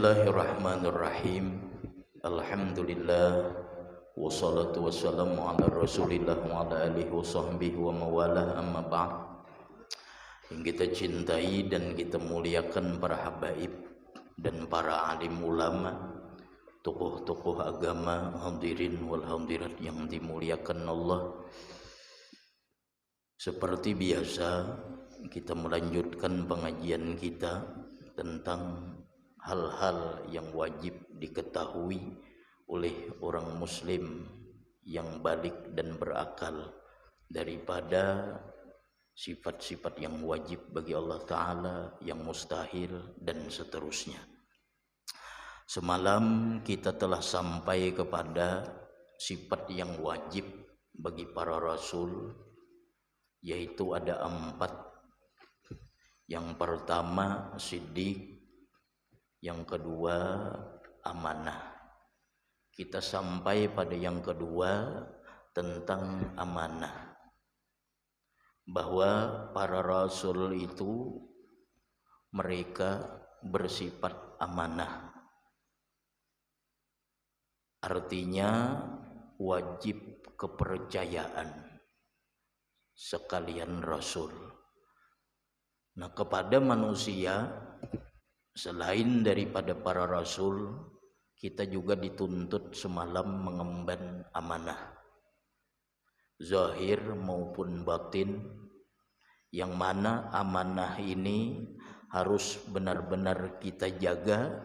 Bismillahirrahmanirrahim. Alhamdulillah wassalatu wassalamu ala Rasulillah wa ala alihi wa sahbihi wa mawalah, amma ba'd. Yang kita cintai dan kita muliakan para habaib dan para alim ulama, tokoh-tokoh agama, hadirin wal hadirat yang dimuliakan Allah. Seperti biasa, kita melanjutkan pengajian kita tentang hal-hal yang wajib diketahui oleh orang muslim yang balik dan berakal daripada sifat-sifat yang wajib bagi Allah Ta'ala, yang mustahil, dan seterusnya. Semalam kita telah sampai kepada sifat yang wajib bagi para rasul, yaitu ada 4. Yang pertama siddiq, yang kedua amanah. Kita sampai pada yang kedua tentang amanah, bahwa para rasul itu mereka bersifat amanah. Artinya wajib kepercayaan sekalian rasul. Nah, kepada manusia selain daripada para rasul, kita juga dituntut semalam mengemban amanah, zahir maupun batin, yang mana amanah ini harus benar-benar kita jaga,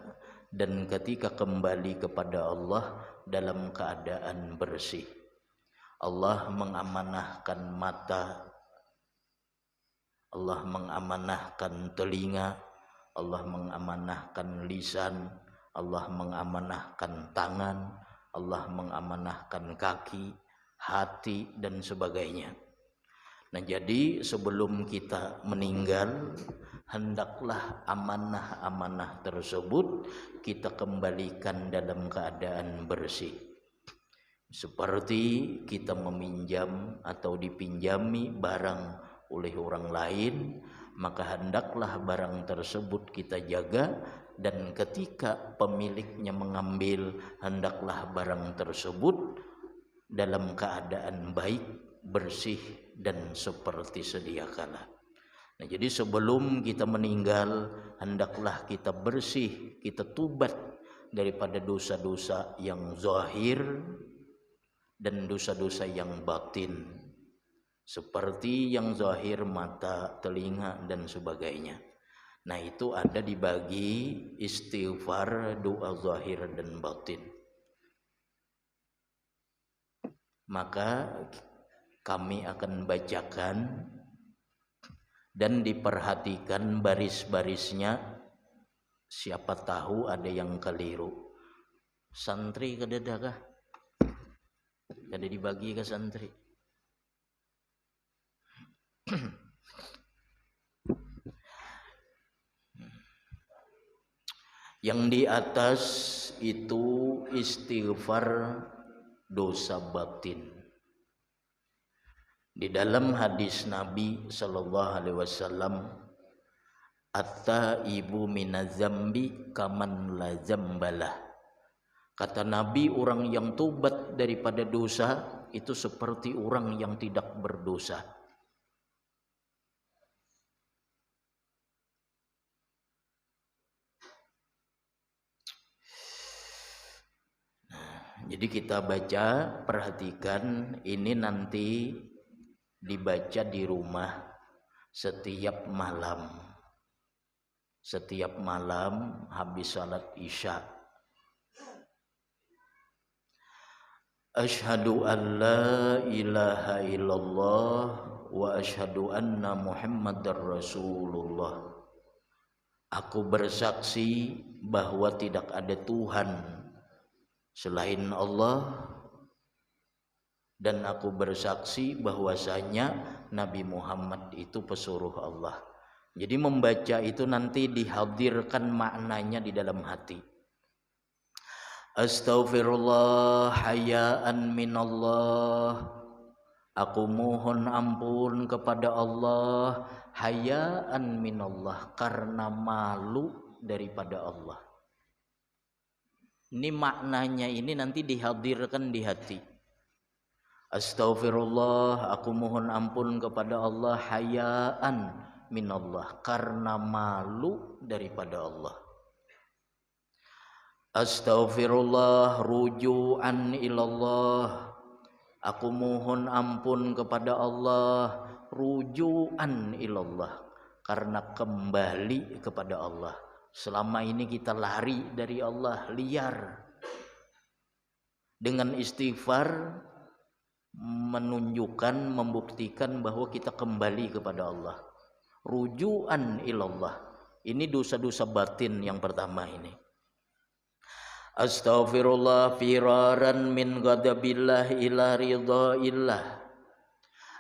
dan ketika kembali kepada Allah dalam keadaan bersih. Allah mengamanahkan mata, Allah mengamanahkan telinga, Allah mengamanahkan lisan, Allah mengamanahkan tangan, Allah mengamanahkan kaki, hati, dan sebagainya. Nah, jadi sebelum kita meninggal, hendaklah amanah-amanah tersebut kita kembalikan dalam keadaan bersih. Seperti kita meminjam atau dipinjami barang oleh orang lain, maka hendaklah barang tersebut kita jaga, dan ketika pemiliknya mengambil, hendaklah barang tersebut dalam keadaan baik, bersih, dan seperti sedia kala. Nah, jadi sebelum kita meninggal, hendaklah kita bersih, kita tubat daripada dosa-dosa yang zahir dan dosa-dosa yang batin. Seperti yang zahir, mata, telinga, dan sebagainya. Nah, itu ada dibagi istighfar, doa zahir dan batin. Maka kami akan bacakan dan diperhatikan baris-barisnya. Siapa tahu ada yang keliru. Santri kededakah? Ada dibagi ke santri? Yang di atas itu istighfar dosa batin. Di dalam hadis Nabi sallallahu alaihi wasallam, at-taibu minaz-zambi kaman la zambalah. Kata Nabi, orang yang tobat daripada dosa itu seperti orang yang tidak berdosa. Jadi kita baca, perhatikan, ini nanti dibaca di rumah setiap malam. Setiap malam habis salat Isya. Asyhadu an la ilaha illallah wa asyhadu anna Muhammadar Rasulullah. Aku bersaksi bahwa tidak ada Tuhan selain Allah, dan aku bersaksi bahwasanya Nabi Muhammad itu pesuruh Allah. Jadi membaca itu nanti dihadirkan maknanya di dalam hati. Astaghfirullah hayaan minallah. Aku mohon ampun kepada Allah hayaan minallah, karena malu daripada Allah. Ini maknanya ini nanti dihadirkan di hati. Astaghfirullah, aku mohon ampun kepada Allah hayaan minallah, karena malu daripada Allah. Astaghfirullah ruju'an ilallah, aku mohon ampun kepada Allah ruju'an ilallah, karena kembali kepada Allah. Selama ini kita lari dari Allah, liar. Dengan istighfar menunjukkan, membuktikan bahwa kita kembali kepada Allah. Ruju'an ilallah. Ini dosa-dosa batin yang pertama ini. Astaghfirullah firaran min ghadabillah ila ridhaillah,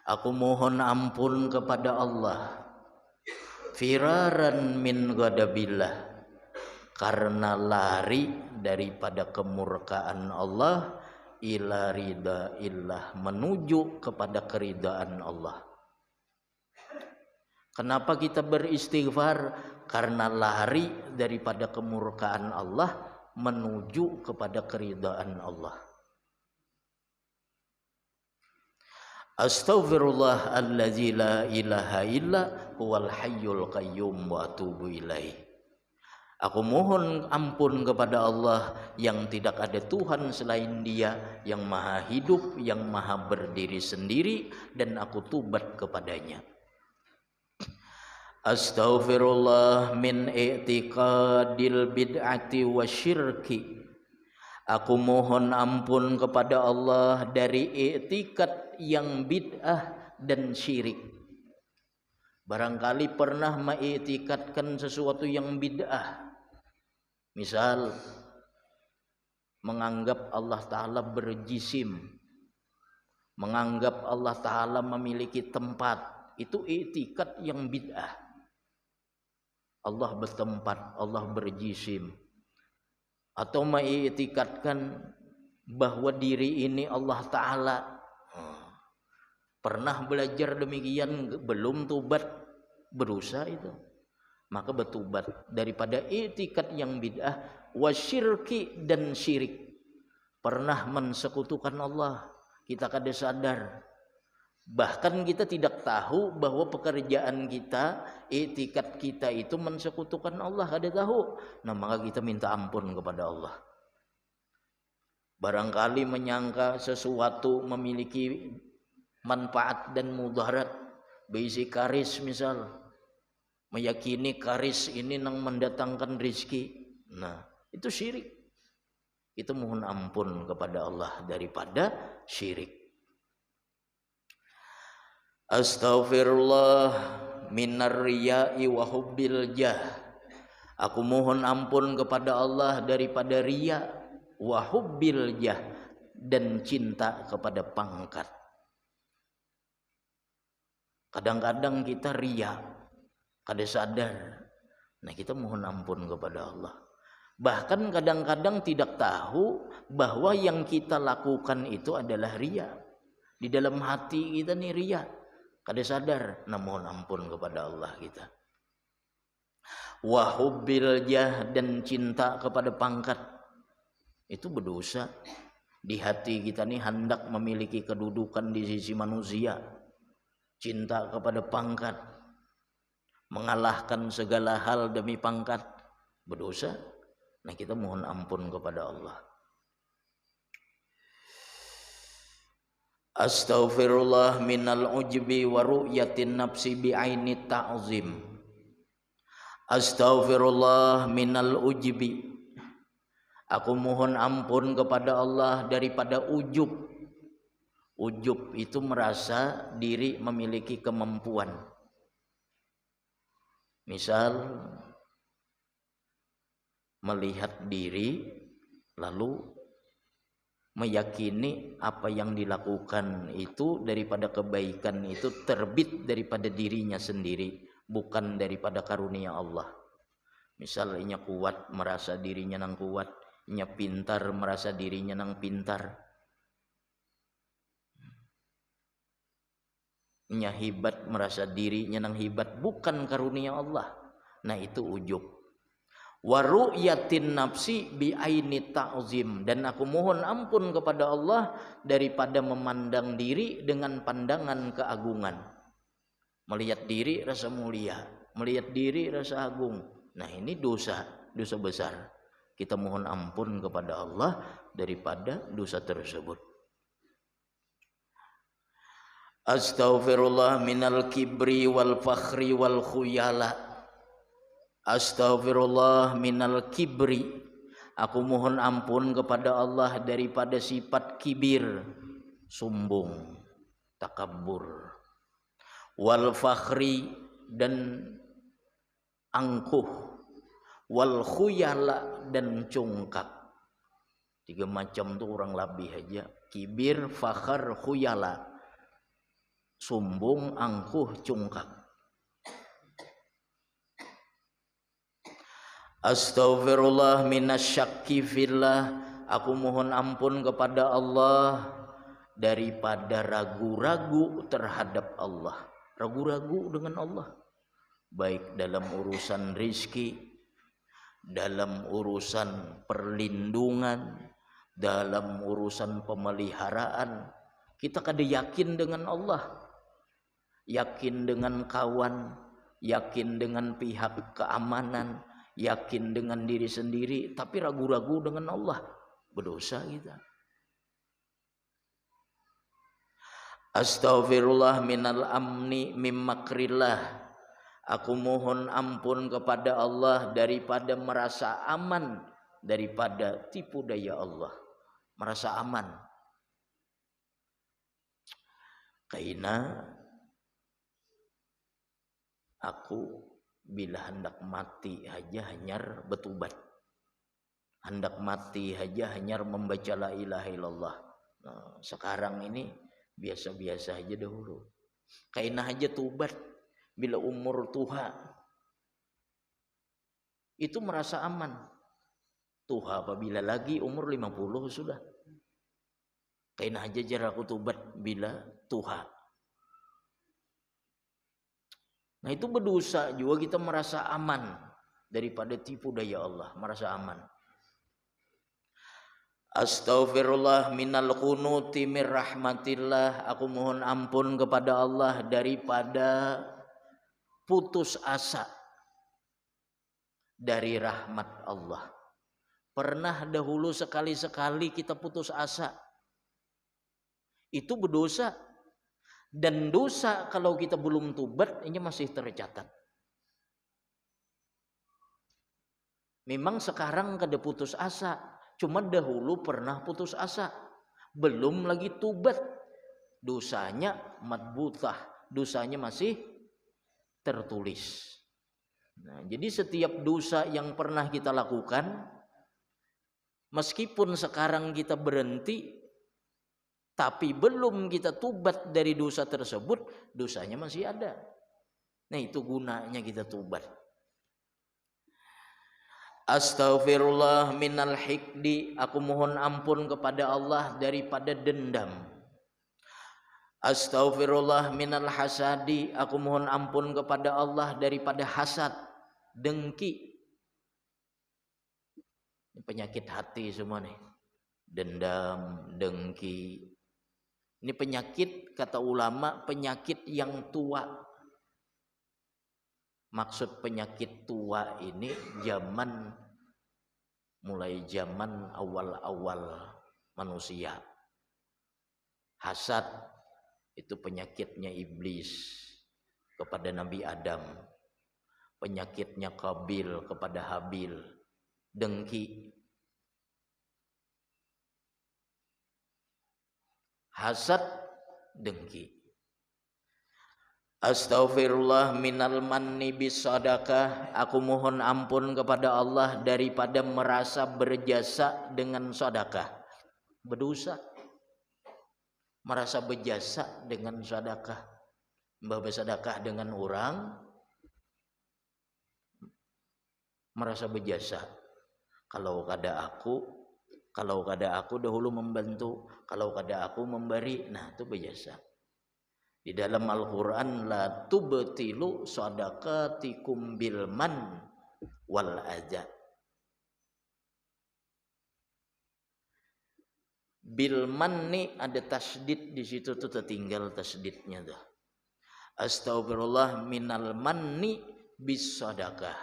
aku mohon ampun kepada Allah firaran min ghadabillah, karena lari daripada kemurkaan Allah, ila ridhaillah, menuju kepada keridaan Allah. Kenapa kita beristighfar? Karena lari daripada kemurkaan Allah menuju kepada keridaan Allah. Astaghfirullah allazi la ilaha illa huwal hayyul qayyum wa atubu ilaih. Aku mohon ampun kepada Allah yang tidak ada Tuhan selain Dia, yang maha hidup, yang maha berdiri sendiri, dan aku tubat kepadanya. Astaghfirullah min i'tiqadil bid'ati wasyirki, aku mohon ampun kepada Allah dari i'tikad yang bid'ah dan syirik. Barangkali pernah mengiktikadkan sesuatu yang bid'ah, misal menganggap Allah Ta'ala berjisim, menganggap Allah Ta'ala memiliki tempat, itu i'tikad yang bid'ah. Allah bertempat, Allah berjisim. Atau mengiktikadkan bahwa diri ini Allah Ta'ala. Pernah belajar demikian, belum tubat, berusaha itu, maka bertubat daripada i'tikad yang bid'ah, wasyirki, dan syirik. Pernah mensekutukan Allah, kita kada sadar. Bahkan kita tidak tahu bahwa pekerjaan kita, i'tikad kita itu mensekutukan Allah, kada tahu. Nah, maka kita minta ampun kepada Allah. Barangkali menyangka sesuatu memiliki manfaat dan mudarat, bisi karis misal, meyakini karis ini nang mendatangkan rizki. Nah, itu syirik. Kita mohon ampun kepada Allah daripada syirik. Astaghfirullah minar riya'i wa hubbil jah, aku mohon ampun kepada Allah daripada riya, wa hubbil jah, dan cinta kepada pangkat. Kadang-kadang kita riya, kada sadar. Nah, kita mohon ampun kepada Allah. Bahkan kadang-kadang tidak tahu bahwa yang kita lakukan itu adalah riya. Di dalam hati kita nih riya, kada sadar. Nah, mohon ampun kepada Allah kita. Wa hubbil jah, dan cinta kepada pangkat, itu berdosa. Di hati kita nih hendak memiliki kedudukan di sisi manusia, cinta kepada pangkat, mengalahkan segala hal demi pangkat, berdosa. Nah, kita mohon ampun kepada Allah. Astaghfirullah minal ujbi wa ru'yatin nafsi bi'aini ta'zim. Astaghfirullah minal ujbi, aku mohon ampun kepada Allah daripada ujub. Ujub itu merasa diri memiliki kemampuan. Misal melihat diri lalu meyakini apa yang dilakukan itu daripada kebaikan itu terbit daripada dirinya sendiri, bukan daripada karunia Allah. Misal inya kuat, merasa dirinya nang kuat, inya pintar, merasa dirinya nang pintar, inya hebat, merasa dirinya nang hebat, bukan karunia Allah. Nah, itu ujub. wa ru'yatin nafsi bi aini ta'zim, dan aku mohon ampun kepada Allah daripada memandang diri dengan pandangan keagungan. Melihat diri rasa mulia, melihat diri rasa agung. Nah, ini dosa besar. Kita mohon ampun kepada Allah daripada dosa tersebut. Astaghfirullah minal kibri wal fakhri wal khuyala. Astaghfirullah minal kibri, aku mohon ampun kepada Allah daripada sifat kibir, sombong, takabur. Wal fakhri, dan angkuh. Wal khuyala, dan congkak. 3 macam tuh orang labih aja. Kibir, fakhar, khuyala. Sombong, angkuh, congkak. Astaghfirullah minasyakki fillah, aku mohon ampun kepada Allah daripada ragu-ragu terhadap Allah. Ragu-ragu dengan Allah, baik dalam urusan rizki, dalam urusan perlindungan, dalam urusan pemeliharaan. Kita kada yakin dengan Allah, yakin dengan kawan, yakin dengan pihak keamanan, yakin dengan diri sendiri, tapi ragu-ragu dengan Allah. Berdosa kita. Astaghfirullah minal amni mim makrillah, aku mohon ampun kepada Allah daripada merasa aman daripada tipu daya Allah. Merasa aman. Karena aku bila hendak mati aja hanyar betubat, hendak mati aja hanyar membaca la ilaha illallah. Nah, sekarang ini biasa-biasa aja dahulu. Kainah aja tubat bila umur tua, itu merasa aman. Tuha apabila lagi umur 50 sudah. Kainah aja jarak tubat bila tuha. Nah, itu berdosa juga kita merasa aman daripada tipu daya Allah, merasa aman. Astaghfirullah minal qunuti mir rahmatillah, aku mohon ampun kepada Allah daripada putus asa dari rahmat Allah. Pernah dahulu sekali-sekali kita putus asa, itu berdosa. Dan dosa kalau kita belum tobat ini masih tercatat. Memang sekarang kada putus asa, cuma dahulu pernah putus asa, belum lagi tobat, dosanya madbutah, dosanya masih tertulis. Nah, jadi setiap dosa yang pernah kita lakukan, meskipun sekarang kita berhenti, tapi belum kita tobat dari dosa tersebut, dosanya masih ada. Nah, itu gunanya kita tobat. Astaghfirullah minal hikdi, aku mohon ampun kepada Allah daripada dendam. Astaghfirullah minal hasadi, aku mohon ampun kepada Allah daripada hasad, dengki. Ini penyakit hati semua nih. Dendam, dengki. Ini penyakit, kata ulama, penyakit yang tua. Maksud penyakit tua ini mulai zaman awal-awal manusia. Hasad itu penyakitnya iblis kepada Nabi Adam. Penyakitnya Qabil kepada Habil. Dengki. Hasad, dengki. Astaghfirullah minal manni bisadaqah, aku mohon ampun kepada Allah daripada merasa berjasa dengan sedekah. Berdosa. Merasa berjasa dengan sedekah. Bersedekah dengan orang, merasa berjasa. Kalau kada aku dahulu membantu, kalau kada aku memberi, nah itu berjasa. Di dalam Al-Quran, la tubtilu sadaqatikum bil man wal adza. Bil manni ada tasdid di situ tuh, tertinggal tasdidnya tuh. Astagfirullah minal manni bis sadaqah.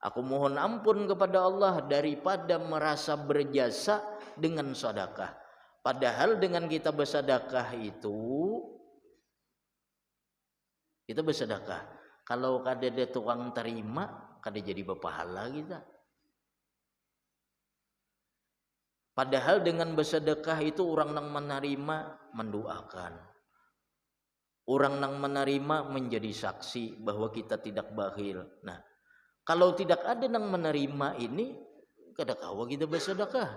Aku mohon ampun kepada Allah daripada merasa berjasa dengan sedekah. Padahal dengan kita bersedekah itu, kita bersedekah. Kalau kada ada tukang terima, kada jadi berpahala kita. Padahal dengan bersedekah itu orang yang menerima mendoakan. Orang yang menerima menjadi saksi bahwa kita tidak bakhil. Nah, kalau tidak ada yang menerima ini, kada kawa kita bersedekah.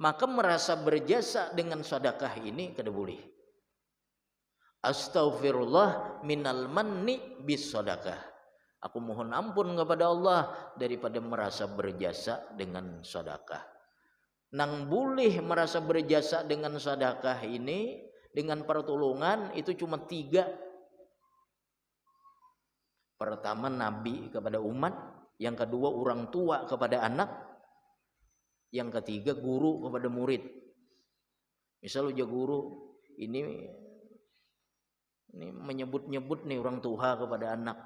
Maka merasa berjasa dengan sedekah ini kada boleh. Astaghfirullah minal manni bis sedekah. Aku mohon ampun kepada Allah daripada merasa berjasa dengan sedekah. Nang boleh merasa berjasa dengan sedekah ini, dengan pertolongan itu cuma 3. Pertama Nabi kepada umat, yang kedua orang tua kepada anak, yang ketiga guru kepada murid. Misal uja guru ini menyebut-nyebut nih orang tua kepada anak,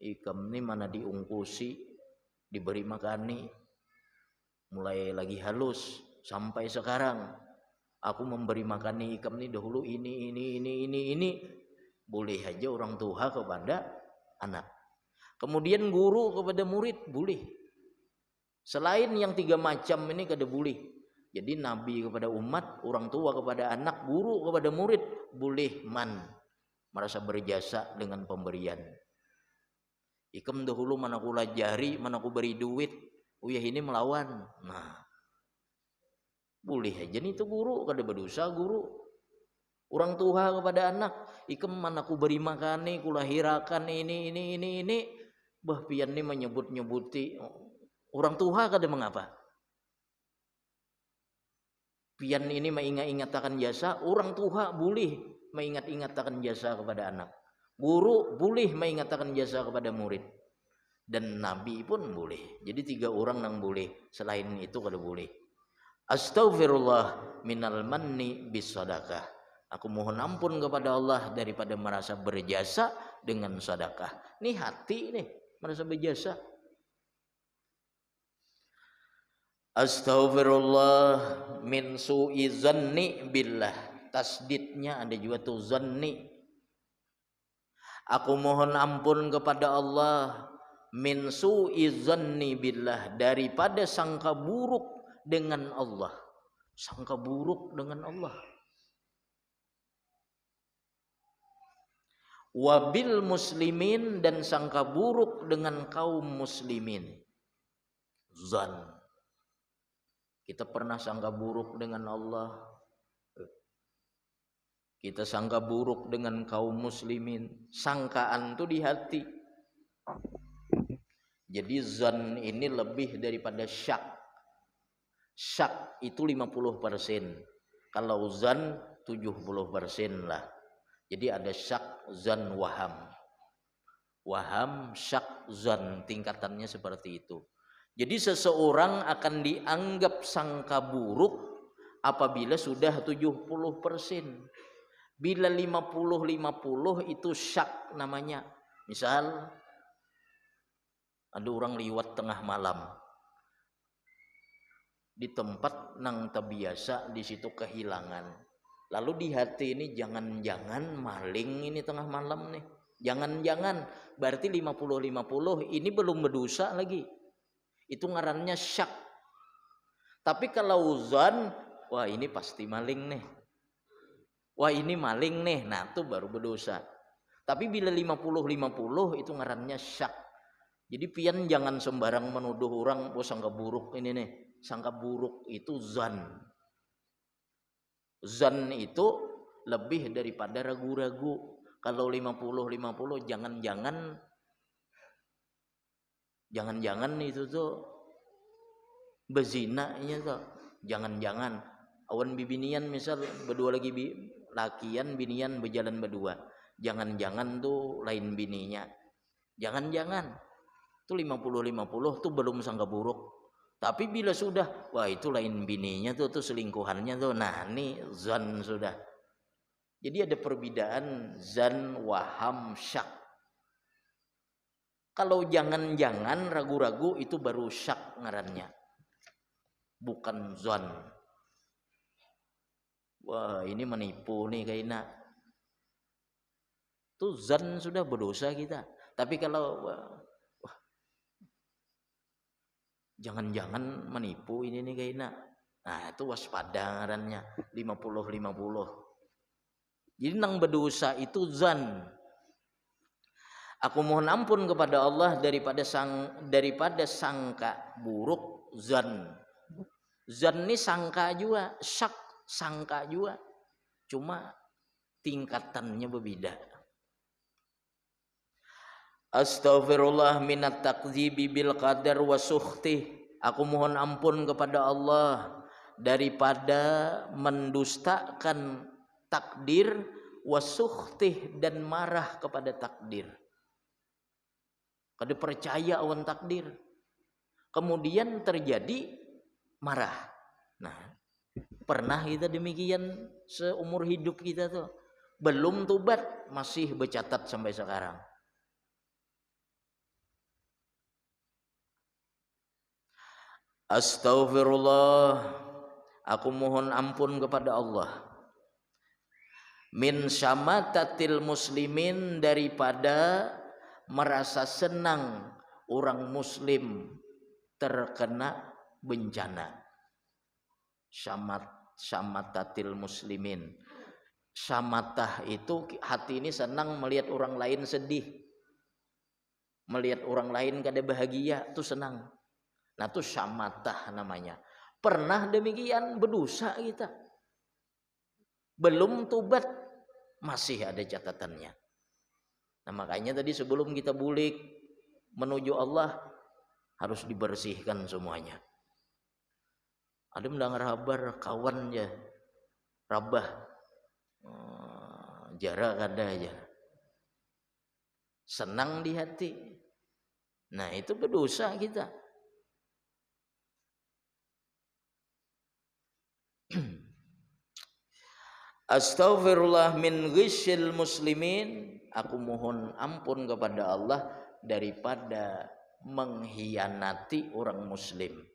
ikam nih mana diungkusi, diberi makani, mulai lagi halus sampai sekarang aku memberi makan ikam nih dahulu ini boleh aja orang tua kepada anak. Kemudian guru kepada murid boleh. Selain yang 3 macam ini kada boleh. Jadi Nabi kepada umat, orang tua kepada anak, guru kepada murid boleh merasa berjasa dengan pemberian. Ikam dahulu mana ku lajari, mana ku beri duit, uyah ini melawan. Nah, boleh aja nih itu guru, kada berdosa guru. Orang tua kepada anak, ikam mana ku beri makan nih, ku lahirakan ini. Bah pian nih menyebut-nyebuti orang tua kada mengapa. Pian ini mengingat-ingatkan jasa, orang tua boleh mengingat-ingatkan jasa kepada anak. Guru boleh mengingatkan jasa kepada murid. Dan Nabi pun boleh. Jadi 3 orang yang boleh. Selain itu kada boleh. Astaghfirullah minal manni bis sadaqah. Aku mohon ampun kepada Allah daripada merasa berjasa dengan sedekah. Nih hati nih merasa berjasa. Astaghfirullah min su'i zanni billah. Tasdidnya ada juga tuh zanni. Aku mohon ampun kepada Allah min su'i zanni billah, daripada sangka buruk dengan Allah. Sangka buruk dengan Allah. Wabil muslimin, dan sangka buruk dengan kaum muslimin. Zan. Kita pernah sangka buruk dengan Allah. Kita sangka buruk dengan kaum muslimin. Sangkaan itu di hati. Jadi zan ini lebih daripada syak. Syak itu 50%. Kalau zan 70% lah. Jadi ada syak, zan, waham. Waham, syak, zan, tingkatannya seperti itu. Jadi seseorang akan dianggap sangka buruk apabila sudah 70%. Bila 50-50 itu syak namanya. Misal ada orang liwat tengah malam di tempat nang terbiasa, di situ kehilangan. Lalu di hati ini jangan-jangan maling ini tengah malam nih. Jangan-jangan, berarti 50-50 ini belum berdosa lagi. Itu ngarannya syak. Tapi kalau zan, wah ini pasti maling nih. Wah ini maling nih, nah itu baru berdosa. Tapi bila 50-50 itu ngarannya syak. Jadi pian jangan sembarang menuduh orang, oh sangka buruk ini nih. Sangka buruk itu zan. Zan itu lebih daripada ragu-ragu. Kalau 50-50 jangan-jangan itu tuh bezinanya tuh. Jangan-jangan awan bibinian misal berdua lagi lakian binian berjalan berdua. Jangan-jangan tuh lain bininya. Jangan-jangan tuh 50-50 tuh belum sangka buruk. Tapi bila sudah, wah itu lain bininya tuh selingkuhannya tuh. Nah, ini zan sudah. Jadi ada perbedaan zan, waham, syak. Kalau jangan-jangan ragu-ragu itu baru syak ngarannya. Bukan zan. Wah, ini menipu nih kayaknya. Tuh zan sudah berdosa kita. Tapi kalau jangan-jangan menipu ini nih kayaknya. Nah, itu waspada ngarannya 50-50. Jadi nang berdosa itu zan. Aku mohon ampun kepada Allah daripada sangka buruk zan. Zan ini sangka juga, syak sangka juga. Cuma tingkatannya berbeda. Astaghfirullah minat takdzibi bil qadar wa sukhti. Aku mohon ampun kepada Allah daripada mendustakan takdir wa sukhti dan marah kepada takdir. Kada percaya awan takdir. Kemudian terjadi marah. Nah, pernah kita demikian seumur hidup kita tuh. Belum tobat masih bercatat sampai sekarang. Astaghfirullah, aku mohon ampun kepada Allah. Min syamatatil muslimin, daripada merasa senang orang muslim terkena bencana. Syamatatil muslimin. Syamatah itu hati ini senang melihat orang lain sedih. Melihat orang lain kada bahagia, itu senang. Nah itu syamatah namanya. Pernah demikian berdosa kita. Belum tobat masih ada catatannya. Nah makanya tadi sebelum kita bulik menuju Allah harus dibersihkan semuanya. Ada mendengar kabar kawan ya rabah jarak ada aja. Senang di hati. Nah itu berdosa kita. Astaghfirullah min ghisyil muslimin. Aku mohon ampun kepada Allah daripada mengkhianati orang muslim.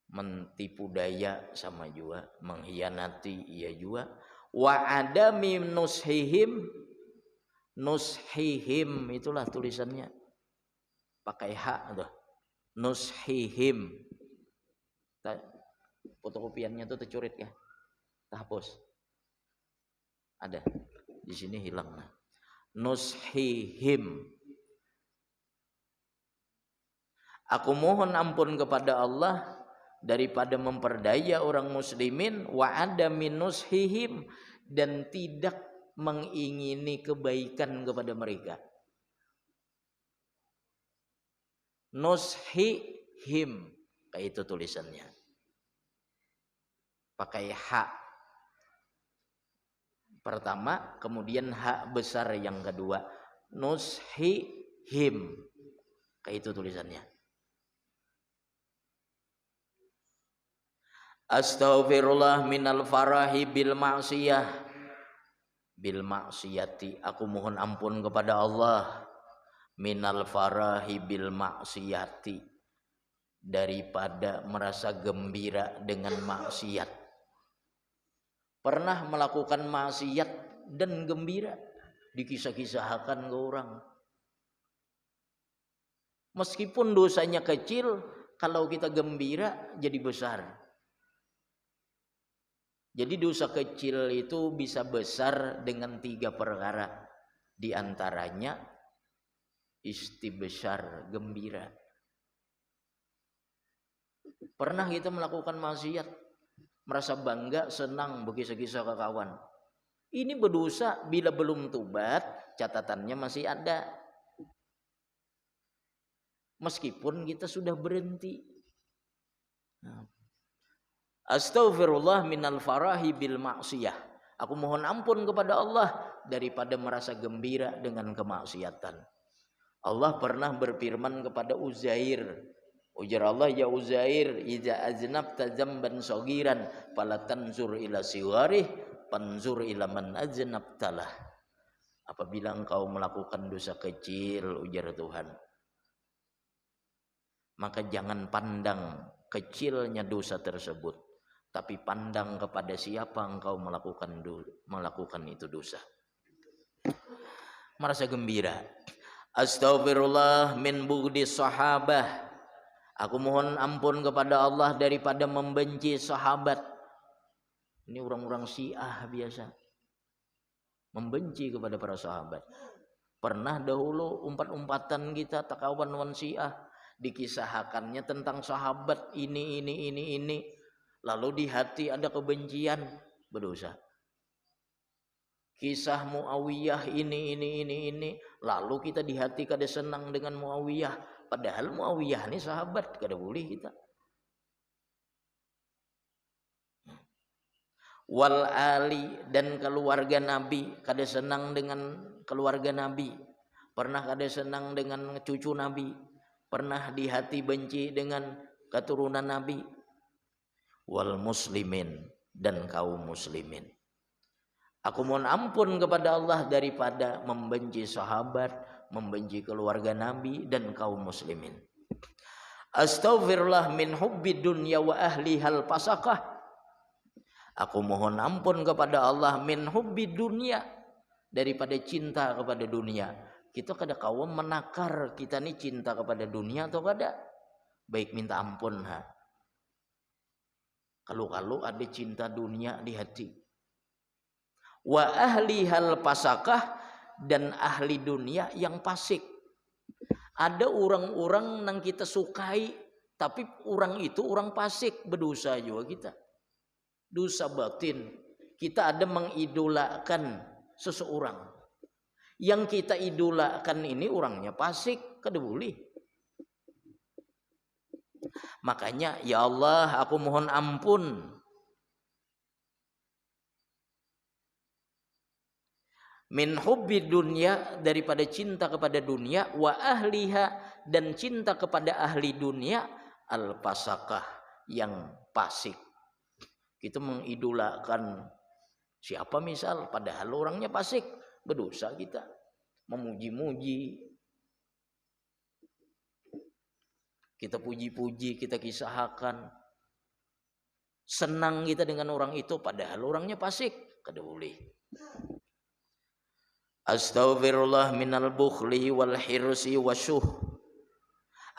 Mentipu daya sama juga, mengkhianati iya juga. Wa adami nushihim. Nushihim itulah tulisannya. Pakai hak tuh. Nushihim. Fotokopiannya tuh tercurit ya, terhapus. Ada di sini hilang. Nah, nushihim. Aku mohon ampun kepada Allah daripada memperdaya orang muslimin, wa adamin nushihim, dan tidak mengingini kebaikan kepada mereka. Nushihim, kayak itu tulisannya. Pakai hak pertama, kemudian hak besar yang kedua. Nushihim, kayak itu tulisannya. Astaghfirullah minal farahi bil ma'siyah. Bil ma'siyati, aku mohon ampun kepada Allah. Minal farahi bil ma'siyati, daripada merasa gembira dengan maksiat. Pernah melakukan maksiat dan gembira, dikisah-kisahkan ke orang. Meskipun dosanya kecil, kalau kita gembira jadi besar. Jadi dosa kecil itu bisa besar dengan 3 perkara. Di antaranya istibsyar, gembira. Pernah kita melakukan maksiat, merasa bangga, senang, berkisah-kisah ke kawan. Ini berdosa bila belum tobat, catatannya masih ada. Meskipun kita sudah berhenti. Astaghfirullah minal farahi bil ma'siyah. Aku mohon ampun kepada Allah daripada merasa gembira dengan kemaksiatan. Allah pernah berfirman kepada Uzair. Ujar Allah, ya Uzair, idza aznabta dzamban saghiran fala tanzur ila siwarih, panzur ila man aznabtalah. Apabila engkau melakukan dosa kecil, ujar Tuhan, maka jangan pandang kecilnya dosa tersebut, tapi pandang kepada siapa engkau melakukan itu dosa. Merasa gembira. Astaghfirullah min bughdi sahabah. Aku mohon ampun kepada Allah daripada membenci sahabat. Ini orang-orang Syiah biasa membenci kepada para sahabat. Pernah dahulu umpat-umpatan kita takawan wan Syiah dikisahkannya tentang sahabat ini. Lalu di hati ada kebencian, berdosa. Kisah Muawiyah ini. Lalu kita di hati kada senang dengan Muawiyah. Padahal Muawiyah ini sahabat, kada boleh kita. Wal ali, dan keluarga Nabi, kada senang dengan keluarga Nabi. Pernah kada senang dengan cucu Nabi. Pernah di hati benci dengan keturunan Nabi. Wal muslimin, dan kaum muslimin. Aku mohon ampun kepada Allah daripada membenci sahabat, membenci keluarga Nabi dan kaum muslimin. Astaghfirullah min hubbi dunya wa ahlihal pasakah. Aku mohon ampun kepada Allah min hubbi dunya, daripada cinta kepada dunia. Kita kada kaum menakar kita ni cinta kepada dunia atau kada. Baik minta ampun ha. Kalau ada cinta dunia di hati. Wa ahlihal pasakah, dan ahli dunia yang fasik. Ada orang-orang yang kita sukai, tapi orang itu orang fasik, berdosa juga kita. Dosa batin. Kita ada mengidolakan seseorang. Yang kita idolakan ini orangnya fasik, kada boleh. Makanya ya Allah, aku mohon ampun min hubbi dunya, daripada cinta kepada dunia, wa ahliha, dan cinta kepada ahli dunia, al pasakah, yang fasik. Kita mengidolakan siapa misal, padahal orangnya fasik, berdosa kita. Memuji-muji, kita puji-puji, kita kisahkan, senang kita dengan orang itu, padahal orangnya fasik, kada boleh. Astaghfirullah minal bukhli wal hirsi wasyuh.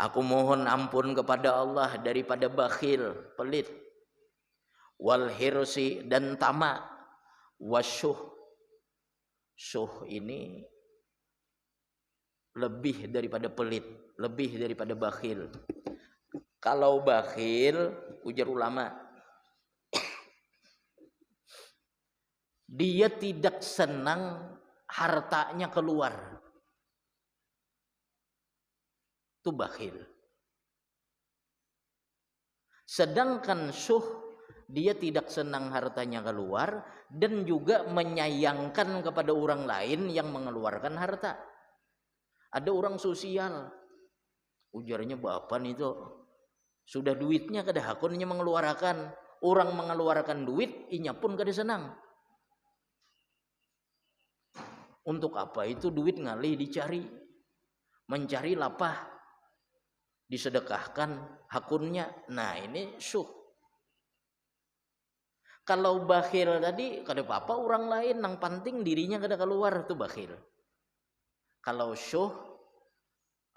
Aku mohon ampun kepada Allah daripada bakhil, pelit, wal hirsi, dan tamak, wasyuh. Syuh ini lebih daripada pelit, lebih daripada bakhil. Kalau bakhil, ujar ulama, dia tidak senang hartanya keluar, itu bakhil. Sedangkan syuh, dia tidak senang hartanya keluar dan juga menyayangkan kepada orang lain yang mengeluarkan harta. Ada orang sosial, ujarnya bapak itu sudah duitnya kada hakunnya mengeluarkan, orang mengeluarkan duit inya pun kada senang. Untuk apa itu duit ngalih dicari, mencari lapah, disedekahkan hakunnya. Nah ini syuh. Kalau bakhil tadi kada apa-apa orang lain, yang penting dirinya kada keluar, itu bakhil. Kalau syuh,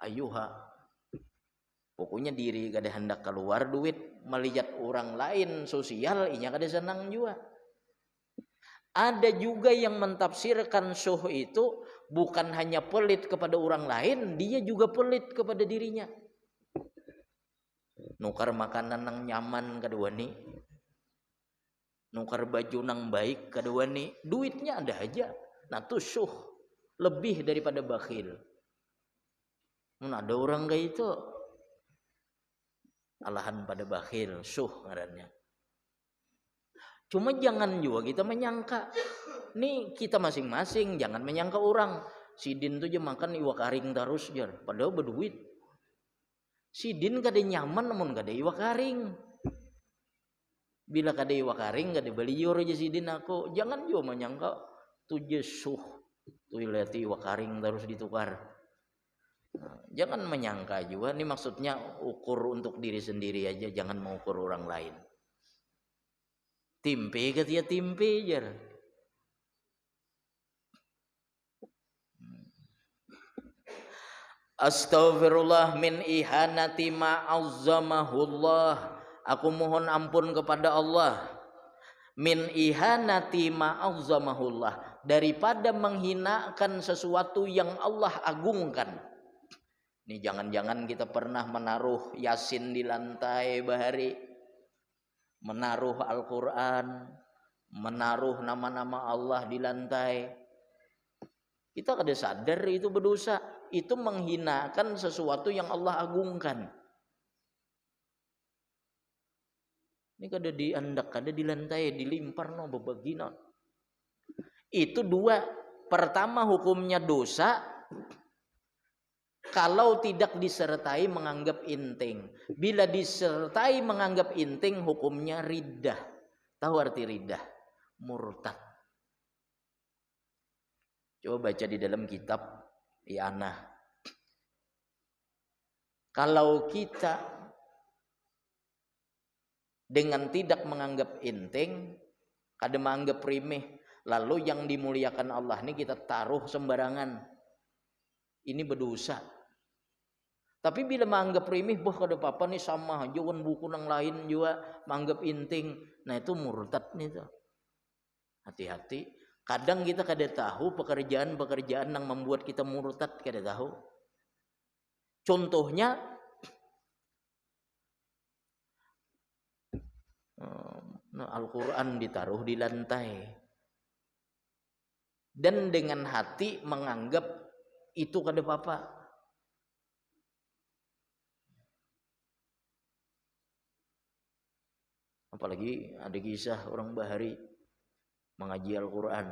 ayuha, pokoknya diri kada hendak keluar duit, melihat orang lain sosial, inya kada senang juga. Ada juga yang mentafsirkan syuh itu bukan hanya pelit kepada orang lain, dia juga pelit kepada dirinya. Nukar makanan nang nyaman kedua nih, nukar baju nang baik kedua nih, duitnya ada aja. Nah tuh syuh, lebih daripada bakhil. Nah, ada orang kayak itu alahan pada bakhil, syuh ngarannya. Cuma jangan juga kita menyangka, nih kita masing-masing, jangan menyangka orang. Sidin tuh aja makan iwak karing terus jar, padahal berduit. Sidin kada nyaman namun kada iwak karing. Bila kada iwak karing kada beliur aja sidin aku. Jangan juga menyangka tuh jesuh tuh lihat iwak karing terus ditukar. Nah, jangan menyangka juga, ini maksudnya ukur untuk diri sendiri aja, jangan mengukur orang lain. Timpe ketia timpe jar. Astaghfirullah min ihanati ma'azzamahullah. Aku mohon ampun kepada Allah. Min ihanati ma'azzamahullah, daripada menghinakan sesuatu yang Allah agungkan. Ini jangan-jangan kita pernah menaruh Yasin di lantai bahari, menaruh Al-Quran, menaruh nama-nama Allah di lantai. Kita kada sadar itu berdosa. Itu menghinakan sesuatu yang Allah agungkan. Ini kada diandak, kada di lantai, dilimpar no bebagina. Itu dua. Pertama hukumnya dosa kalau tidak disertai menganggap inting. Bila disertai menganggap inting, hukumnya riddah. Tahu arti riddah? Murtad. Coba baca di dalam kitab I'anah. Kalau kita dengan tidak menganggap inting, kada menganggap remeh, lalu yang dimuliakan Allah ini kita taruh sembarangan, ini berdosa. Tapi bila menganggap remeh, bah kada apa-apa nih sama aja wan buku nang lain juga menganggap inting, nah itu murtad nih tuh. Hati-hati. Kadang kita kada tahu pekerjaan-pekerjaan yang membuat kita murtad, kada tahu. Contohnya Al-Quran ditaruh di lantai dan dengan hati menganggap itu kada apa-apa. Apalagi ada kisah orang bahari mengaji Al-Quran.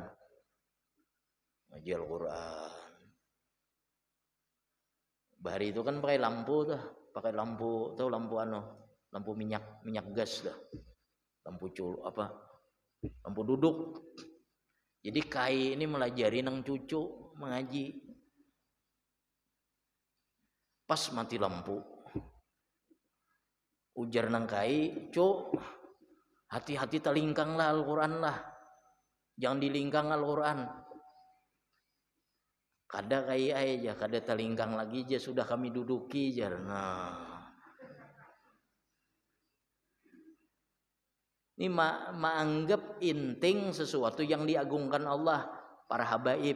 Mengaji Al-Quran. Bahari itu kan pakai lampu tuh, pakai lampu, tahu lampu lampu minyak gas dah. Lampu lampu duduk. Jadi kai ini melajari nang cucu mengaji. Pas mati lampu, ujar nang kai, "Cuk, hati-hati talingkang lah Al-Quran lah. Jangan dilingkang Al-Quran." Kada kai aja, kada talingkang lagi aja, sudah kami duduki jar. Nah, ini menganggap inting sesuatu yang diagungkan Allah, para habaib.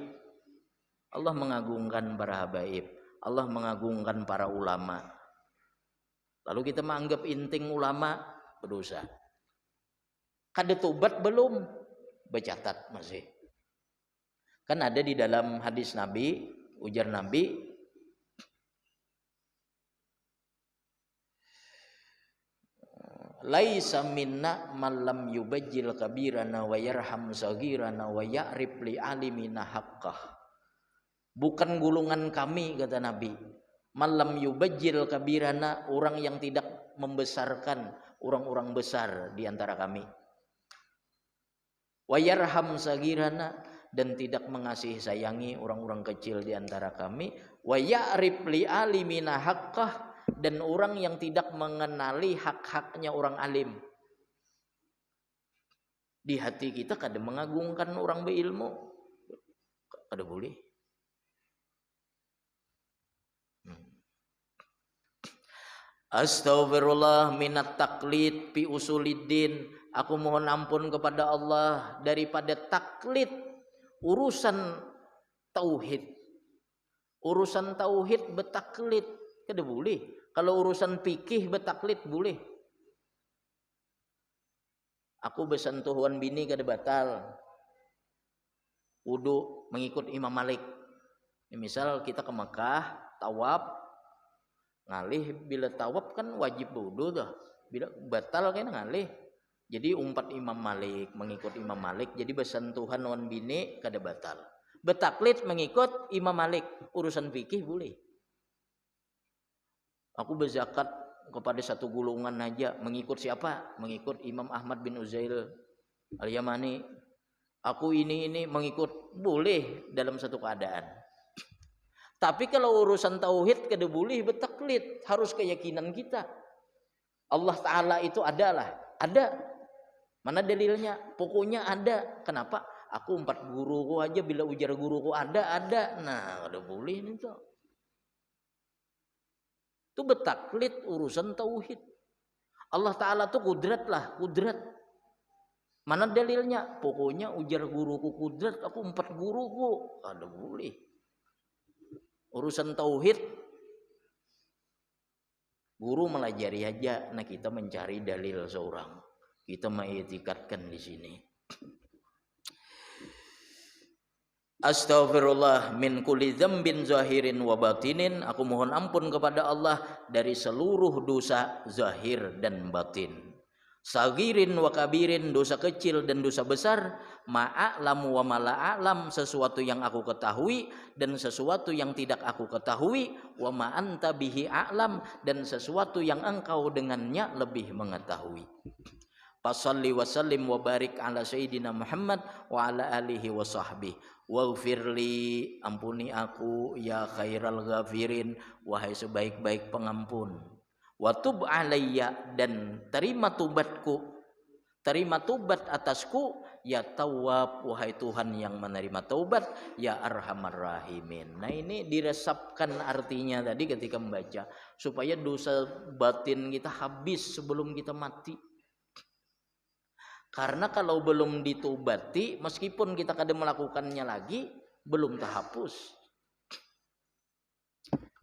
Allah mengagungkan para habaib, Allah mengagungkan para ulama. Lalu kita menganggap inting ulama, berdosa. Kada tobat belum? Bercatat masih. Kan ada di dalam hadis Nabi, ujar Nabi, laisa minna man lam yubajjil kabirana wa yarham sagirana wa ya'rif li alimina haqqah. Bukan golongan kami, kata Nabi, man lam yubajjil kabirana, orang yang tidak membesarkan orang-orang besar di antara kami. Wa yarham sagirana, dan tidak mengasihi sayangi orang-orang kecil di antara kami. Wa ya'rif li alimina haqqah, dan orang yang tidak mengenali hak-haknya orang alim. Di hati kita kada mengagungkan orang berilmu, kada boleh. Astaghfirullah minat taklid fi usuliddin. Aku mohon ampun kepada Allah daripada taklid urusan tauhid. Urusan tauhid betaklid kada boleh. Kalau urusan fikih betaklid boleh. Aku bersentuhan bini kada batal. Wudu mengikut Imam Malik. Misal kita ke Mekah, tawaf, ngalih bila tawaf kan wajib wudu dah. Bila batal kan ngalih. Jadi umpat Imam Malik, mengikut Imam Malik, jadi bersentuhan wan bini kada batal. Bertaklid mengikut Imam Malik, urusan fikih boleh. Aku berzakat kepada satu golongan aja, mengikut siapa? Mengikut Imam Ahmad bin Uzail Al-Yamani. Aku ini mengikut, boleh dalam satu keadaan. Tapi kalau urusan tauhid kada boleh bertaklid, harus keyakinan kita. Allah Ta'ala itu ada. Mana dalilnya? Pokoknya ada. Kenapa? Aku 4 guruku aja bila ujar guruku ada. Nah, kada boleh itu. Itu bertaklid urusan tauhid. Allah Ta'ala tuh kudrat. Mana dalilnya? Pokoknya ujar guruku kudrat, aku 4 guruku. Kada boleh. Urusan tauhid, guru melajari aja. Nah, kita mencari dalil seorang. Kita mengiktikadkan di sini. Astaghfirullah min kulli dzambin zahirin wa batinin. Aku mohon ampun kepada Allah dari seluruh dosa zahir dan batin. Sagirin wa kabirin, dosa kecil dan dosa besar. Ma'a'lamu wa mala'a'lam, sesuatu yang aku ketahui dan sesuatu yang tidak aku ketahui. Wa ma'anta bihi a'lam, dan sesuatu yang engkau dengannya lebih mengetahui. Fasalli wa sallim wa barik ala sayyidina Muhammad wa ala alihi wa sahbihi. Waghfirli, ampuni aku ya khairal ghafirin, wahai sebaik-baik pengampun. Wa tub alayya, dan terima tubatku, terima tubat atasku, ya Tawwab, wahai Tuhan yang menerima taubat, ya Arhamar Rahimin. Nah, ini diresapkan artinya tadi ketika membaca, supaya dosa batin kita habis sebelum kita mati. Karena kalau belum ditubati, meskipun kita kadang melakukannya lagi, belum terhapus.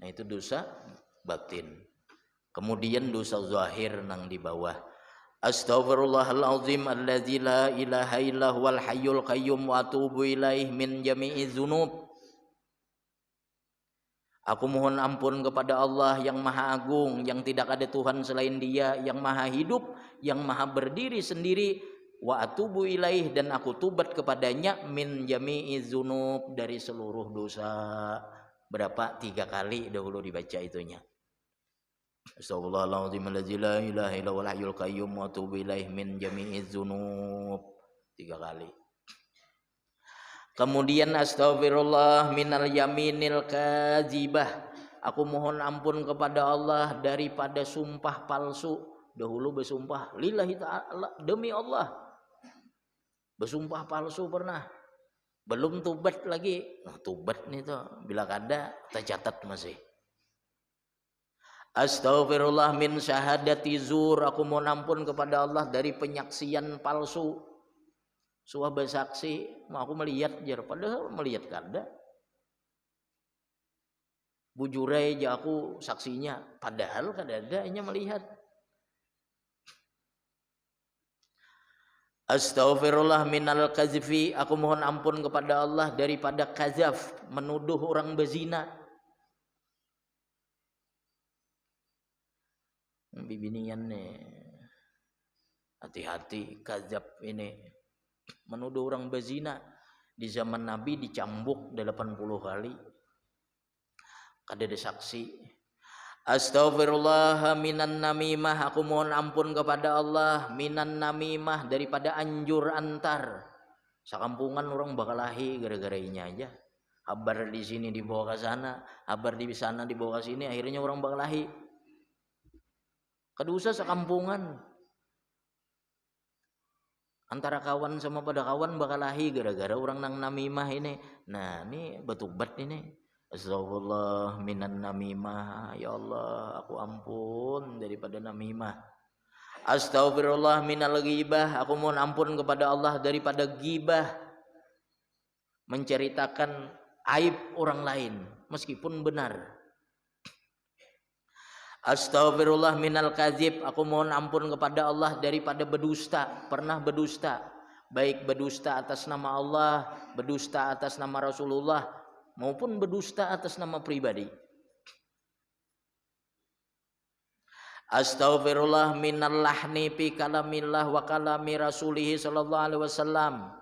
Nah, itu dosa batin. Kemudian dosa zahir nang di bawah. Astaghfirullahalazim alladzi la ilaha illa huwal hayyul qayyum wa atubu ilaih min jami'i dzunub. Aku mohon ampun kepada Allah yang maha agung, yang tidak ada Tuhan selain Dia, yang maha hidup, yang maha berdiri sendiri. Wa atubu ilaih, dan aku tubat kepadanya, min jami'i dzunub, dari seluruh dosa. Berapa? 3 kali dahulu dibaca itunya. Astagfirullahaladzim alladzi la ilaha illa huwal hayyul qayyum wa atubu ilaih min jami'i dzunub, 3 kali. Kemudian astagfirullah minal yaminil kadzibah. Aku mohon ampun kepada Allah daripada sumpah palsu. Dahulu bersumpah lillahi ta'ala, demi Allah. Bersumpah palsu pernah. Belum tubat lagi. Nah, tubat nih tuh, bila kada tercatat masih. Astaghfirullah min syahadati zur. Aku mohon ampun kepada Allah dari penyaksian palsu. Suah bersaksi, mau aku melihat jar, padahal melihat kada. Bujurai aja aku saksinya, padahal kada ada, hanya melihat. Astaghfirullah minal kazfi. Aku mohon ampun kepada Allah daripada kazaf, menuduh orang berzina. Bibinian nih, hati-hati kazaf ini, menuduh orang berzina. Di zaman Nabi dicambuk 80 kali. Kada ada saksi. Astaghfirullah minan namimah. Aku mohon ampun kepada Allah minan namimah, daripada anjur antar. Sakampungan orang bakalahi gara-gara ini aja. Kabar di sini dibawa ke sana, kabar di sana dibawa ke sini, akhirnya orang bakalahi. Kedusa sakampungan. Antara kawan sama pada kawan bakalahi gara-gara orang nang namimah ini. Nah, ini betubat ini. Astagfirullah minan namimah. Ya Allah, aku ampun daripada namimah. Astagfirullah minal ghibah. Aku mohon ampun kepada Allah daripada ghibah, menceritakan aib orang lain meskipun benar. Astagfirullah minal kadzib. Aku mohon ampun kepada Allah daripada berdusta. Pernah berdusta, baik berdusta atas nama Allah, berdusta atas nama Rasulullah, maupun berdusta atas nama pribadi. Astaghfirullah minal lahni fi kalamillah wa kalami rasulih sallallahu alaihi wasallam.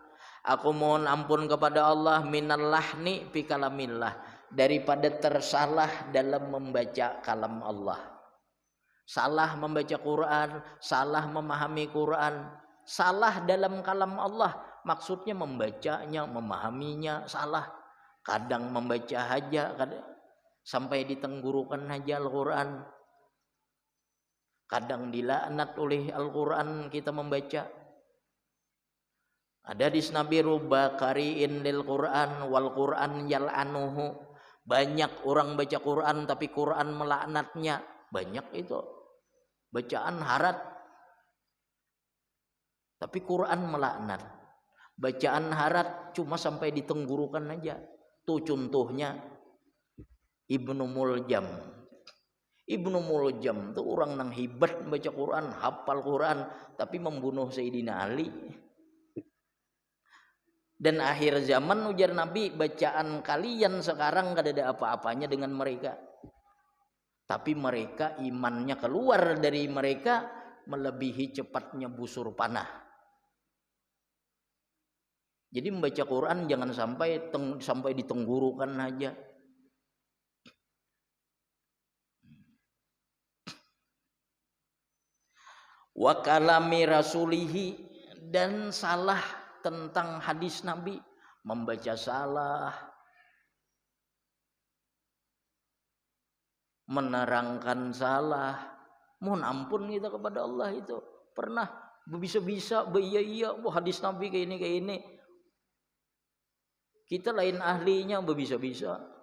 Aku mohon ampun kepada Allah minal lahni fi kalamillah, daripada tersalah dalam membaca kalam Allah. Salah membaca Quran, salah memahami Quran, salah dalam kalam Allah, maksudnya membacanya, memahaminya salah. Kadang membaca aja, kadang sampai ditenggurukan aja Al-Quran. Kadang dilaknat oleh Al-Quran kita membaca. Ada di Nabi rubba qari'in lil Quran wal Quran yal'anuhu. Banyak orang baca Quran tapi Quran melaknatnya. Banyak itu. Bacaan harat tapi Quran melaknat. Bacaan harat cuma sampai ditenggurukan aja. Tuh contohnya Ibnu Muljam. Ibnu Muljam tuh orang yang hebat baca Quran, hafal Quran, tapi membunuh Sayyidina Ali. Dan akhir zaman ujar Nabi, bacaan kalian sekarang gak ada apa-apanya dengan mereka. Tapi mereka imannya keluar dari mereka melebihi cepatnya busur panah. Jadi membaca Quran jangan sampai ditenggurukan aja. Wa kalami rasulihi, dan salah tentang hadis Nabi, membaca salah, menerangkan salah. Mohon ampun kita kepada Allah itu. Pernah bisa-bisa iya hadis Nabi kayak ini. Kita lain ahlinya bisa-bisa.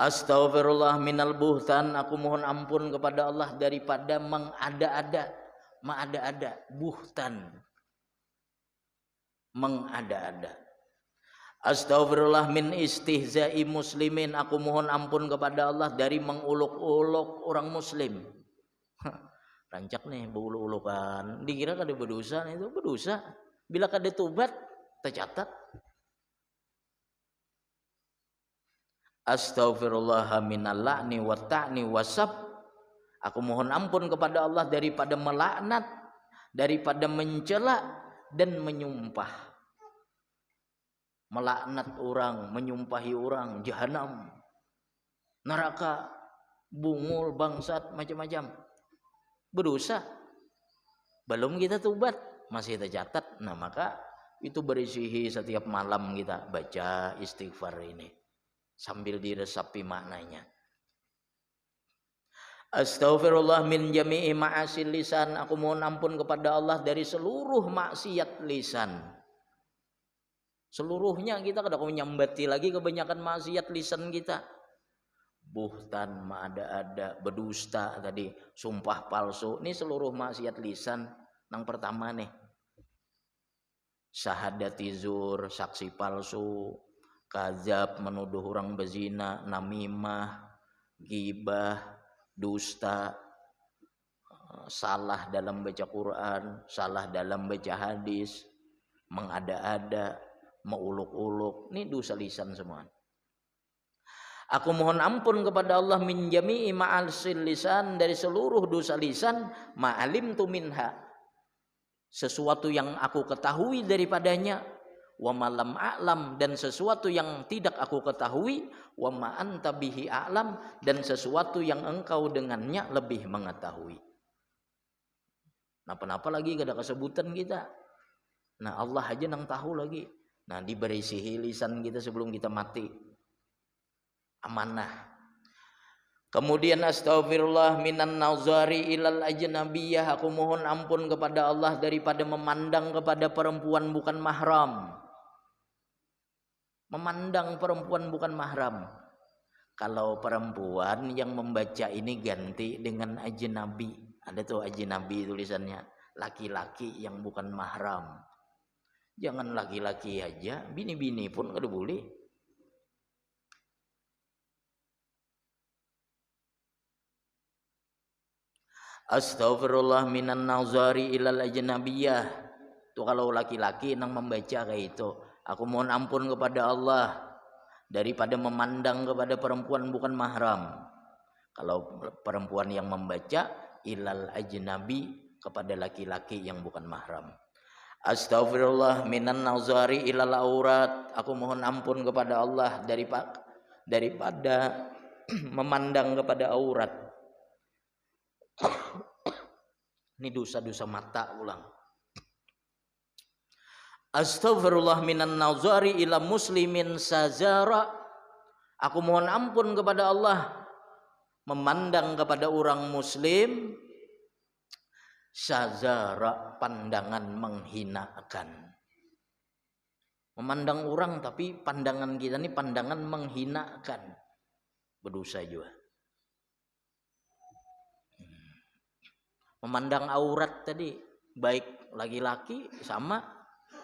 Astaghfirullah minal buhtan, aku mohon ampun kepada Allah daripada mengada-ada, buhtan, mengada-ada. Astaghfirullah min istihza'i muslimin, aku mohon ampun kepada Allah dari menguluk-uluk orang muslim. Rancak nih beuluk-ulukan, dikira kada berdosa, itu berdosa. Bila kada tobat tercatat. Astaghfirullah minal la'ni wa ta'ni wasab, aku mohon ampun kepada Allah daripada melaknat, daripada mencela dan menyumpah. Melaknat orang, menyumpahi orang, jahanam, neraka, bungul, bangsat, macam-macam. Berdosa. Belum kita tobat, masih tercatat. Nah, maka itu berisihi setiap malam kita baca istighfar ini sambil diresapi maknanya. Astaghfirullah min jami'i ma'asil lisan, aku mohon ampun kepada Allah dari seluruh maksiat lisan. Seluruhnya kita kadang menyambati lagi kebanyakan maksiat lisan kita. Buhtan, ma'ada-ada, berdusta tadi, sumpah palsu. Ini seluruh maksiat lisan. Yang pertama nih, syahadati zur, saksi palsu, kadzab, menuduh orang berzina, namimah, ghibah, dusta, salah dalam baca Quran, salah dalam baca hadis, mengada-ada, meuluk-uluk. Ini dosa lisan semua. Aku mohon ampun kepada Allah min jami'i ma'asil lisan, dari seluruh dosa lisan, ma'alim tu minha, sesuatu yang aku ketahui daripadanya, wa malam a'lam, dan sesuatu yang tidak aku ketahui, wa ma anta bihi a'lam, dan sesuatu yang engkau dengannya lebih mengetahui. Napa-napa lagi kada kesebutan kita. Nah, Allah aja nang tahu lagi. Nah, diberisihi lisan kita sebelum kita mati. Amanah. Kemudian astaghfirullah minan nazari ilal ajnabiyah, aku mohon ampun kepada Allah daripada memandang kepada perempuan bukan mahram. Memandang perempuan bukan mahram. Kalau perempuan yang membaca ini ganti dengan ajnabi. Ada tuh ajnabi tulisannya, laki-laki yang bukan mahram. Jangan laki-laki aja, bini-bini pun kada boleh. Astaghfirullah minan nazari ilal ajnabiyah. Tuh kalau laki-laki yang membaca kayak itu, aku mohon ampun kepada Allah daripada memandang kepada perempuan bukan mahram. Kalau perempuan yang membaca ilal ajnabi, kepada laki-laki yang bukan mahram. Astaghfirullah minan nazari ilal aurat. Aku mohon ampun kepada Allah daripada memandang kepada aurat. Ini dosa-dosa mata ulang. Astaghfirullah minan nazari ila muslimin sazara. Aku mohon ampun kepada Allah memandang kepada orang muslim sazara, pandangan menghinakan. Memandang orang tapi pandangan kita ini pandangan menghinakan, berdosa juga. Memandang aurat tadi, baik laki-laki sama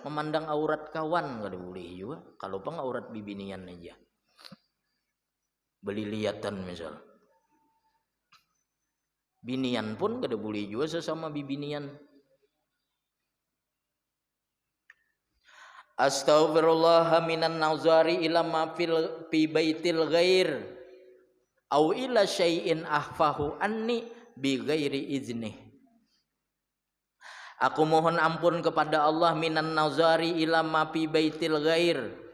memandang aurat kawan nggak boleh juga. Kalau peng aurat bibinian aja, beli lihatan misal. Binian pun kada boleh juga sesama bibinian. Astaghfirullah minan nazari ila ma fi baitil ghair au ila syai'in ahfahu anni bi ghairi iznih. Aku mohon ampun kepada Allah minan nazari ila ma fi baitil ghair.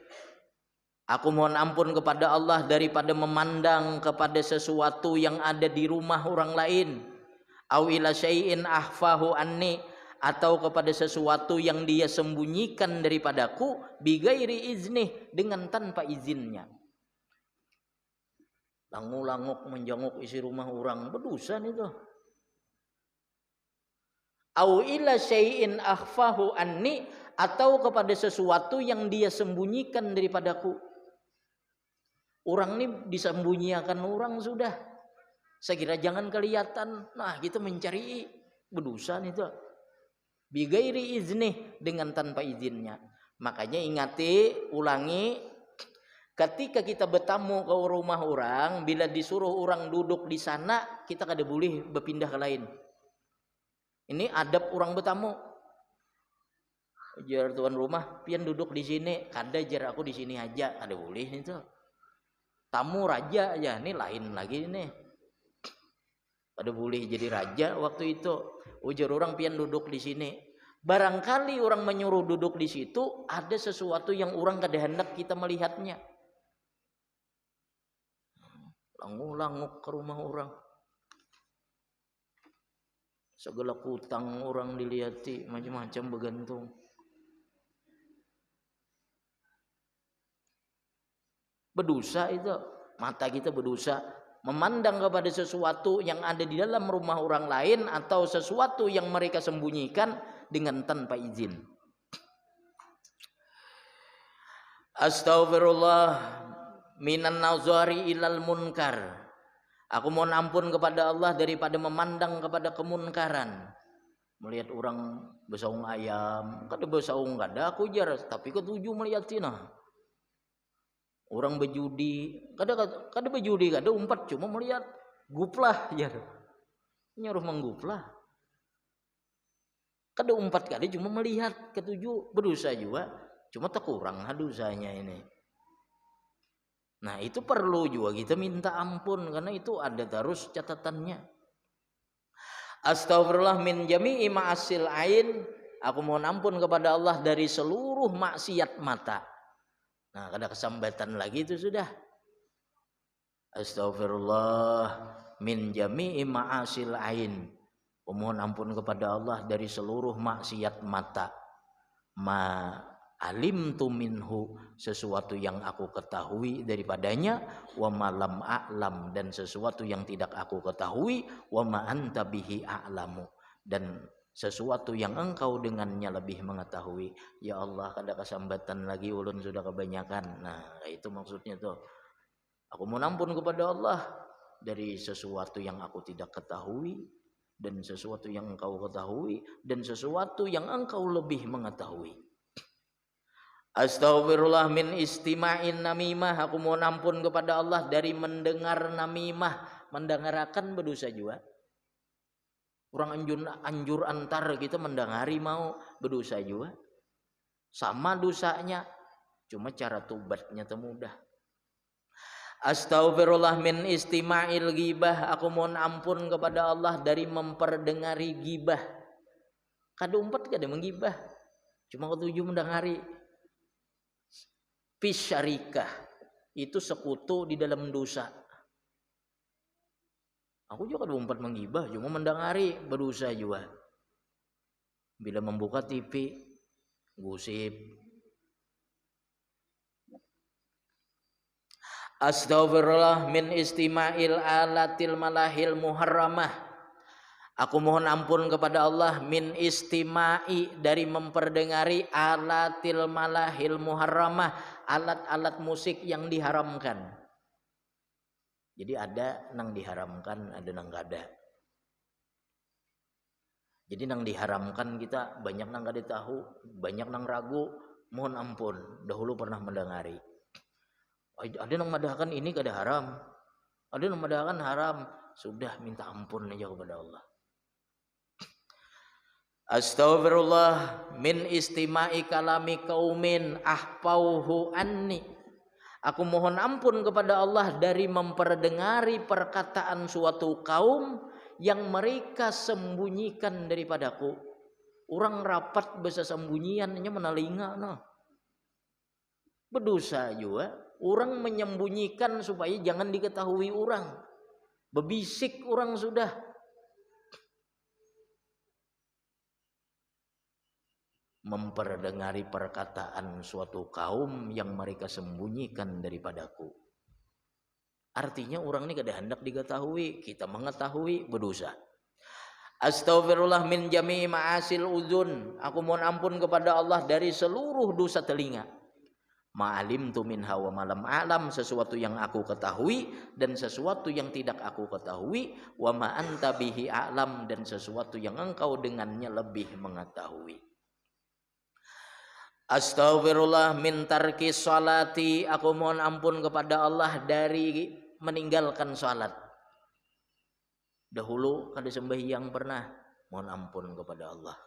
Aku mohon ampun kepada Allah daripada memandang kepada sesuatu yang ada di rumah orang lain. Au ila syai'in ahfahu anni, atau kepada sesuatu yang dia sembunyikan daripadaku bighairi iznih, dengan tanpa izinnya. Languk-languk menjenguk isi rumah orang, berdosa itu. Au ila syai'in ahfahu anni, atau kepada sesuatu yang dia sembunyikan daripadaku. Orang ini disembunyikan orang sudah. Saya kira jangan kelihatan. Nah, kita mencari berdosa itu. Bighairi iznih, dengan tanpa izinnya. Makanya ingati, ulangi, ketika kita bertamu ke rumah orang, bila disuruh orang duduk di sana, kita kada boleh berpindah ke lain. Ini adab orang bertamu. Jar tuan rumah, pian duduk di sini, kada jar aku di sini aja, kada boleh itu. Tamu raja aja, ini lain lagi nih. Pada boleh jadi raja waktu itu. Ujar orang pian duduk di sini. Barangkali orang menyuruh duduk di situ, ada sesuatu yang orang kada hendak kita melihatnya. Languk-languk ke rumah orang. Segala kutang orang dilihati, macam-macam bergantung. Berdosa itu, mata kita berdosa memandang kepada sesuatu yang ada di dalam rumah orang lain atau sesuatu yang mereka sembunyikan dengan tanpa izin. Astaghfirullah minan nazari ilal munkar. Aku mohon ampun kepada Allah daripada memandang kepada kemunkaran. Melihat orang bersaung ayam, kada bersaung kada aku jar, tapi ketujuh melihat sina. Orang berjudi, kada berjudi, kada umpat, cuma melihat guplah jar. Nyuruh mengguplah. Kada umpat kada, cuma melihat ketujuh, berdosa juga, cuma tak kurang dosanya ini. Nah, itu perlu juga kita minta ampun, karena itu ada terus catatannya. Astaghfirullah min jami'i ma'asil ain. Aku mohon ampun kepada Allah dari seluruh maksiat mata. Nah, kada kesambatan lagi itu sudah. Astaghfirullah min jami'i ma'asil ain. Mohon ampun kepada Allah dari seluruh maksiat mata. Ma alimtu minhu, sesuatu yang aku ketahui daripadanya, wa malam a'lam, dan sesuatu yang tidak aku ketahui, wa ma anta bihi a'lamu, dan sesuatu yang engkau dengannya lebih mengetahui. Ya Allah, kada kesambatan lagi, ulun sudah kebanyakan. Nah, itu maksudnya tuh. Aku mohon ampun kepada Allah dari sesuatu yang aku tidak ketahui, dan sesuatu yang engkau ketahui, dan sesuatu yang engkau lebih mengetahui. Astaghfirullah min istima'in namimah. Aku mohon ampun kepada Allah dari mendengar namimah. Mendengarkan berdosa juga. Orang anjur antar kita mendengari mau berdosa juga. Sama dosanya, cuma cara tobatnya mudah. Astaghfirullah min istima'il ghibah. Aku mohon ampun kepada Allah dari memperdengari gibah. Kada umpat kada menggibah. Cuma ketujuh mendengari. Fisyarikah. Itu sekutu di dalam dosa. Aku juga kada umpat menggibah. Cuma mendengari berdosa juga. Bila membuka TV, gosip. Astaghfirullah min istima'il alatil malahil muharramah. Aku mohon ampun kepada Allah min istima'i dari memperdengari alatil malahil muharramah, alat-alat musik yang diharamkan. Jadi ada nang diharamkan, ada nang kada. Jadi nang diharamkan kita banyak nang kada tahu, banyak nang ragu, mohon ampun, dahulu pernah mendengari. Ada yang madahkan ini kada haram, ada yang madahkan haram, sudah minta ampun aja kepada Allah. Astaghfirullah min istima'i kalami kaumin ahpauhu anni. Aku mohon ampun kepada Allah dari memperdengari perkataan suatu kaum yang mereka sembunyikan daripadaku. Orang rapat bahasa sembunyiannya menalinga no. Berdosa juga. Orang menyembunyikan supaya jangan diketahui orang. Bebisik orang sudah. Memperdengari perkataan suatu kaum yang mereka sembunyikan daripadaku. Artinya orang ini kada hendak diketahui. Kita mengetahui berdosa. Astaghfirullah min jami'i ma'asil uzun. Aku mohon ampun kepada Allah dari seluruh dosa telinga. Ma'alim tu minha wa malam alam, sesuatu yang aku ketahui dan sesuatu yang tidak aku ketahui, wa ma anta bihi a'lam, dan sesuatu yang engkau dengannya lebih mengetahui. Astaghfirullah min tarki sholati. Aku mohon ampun kepada Allah dari meninggalkan salat. Dahulu kada sembahyang pernah, mohon ampun kepada Allah.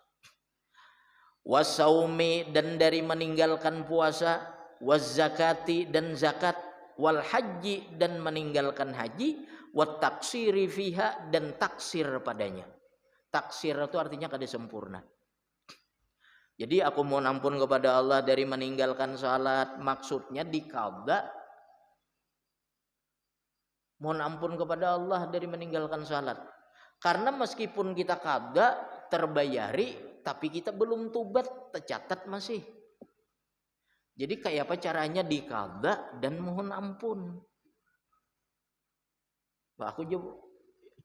Wasaumi, dan dari meninggalkan puasa. Wazakati, dan zakat. Wal haji, dan meninggalkan haji. Wat taksiri fiha, dan taksir padanya. Taksir itu artinya kada sempurna. Jadi aku mohon ampun kepada Allah dari meninggalkan salat, maksudnya diqadha. Mohon ampun kepada Allah dari meninggalkan salat. Karena meskipun kita qadha terbayari, tapi kita belum tobat, tercatat masih. Jadi kayak apa caranya diqadha dan mohon ampun. Aku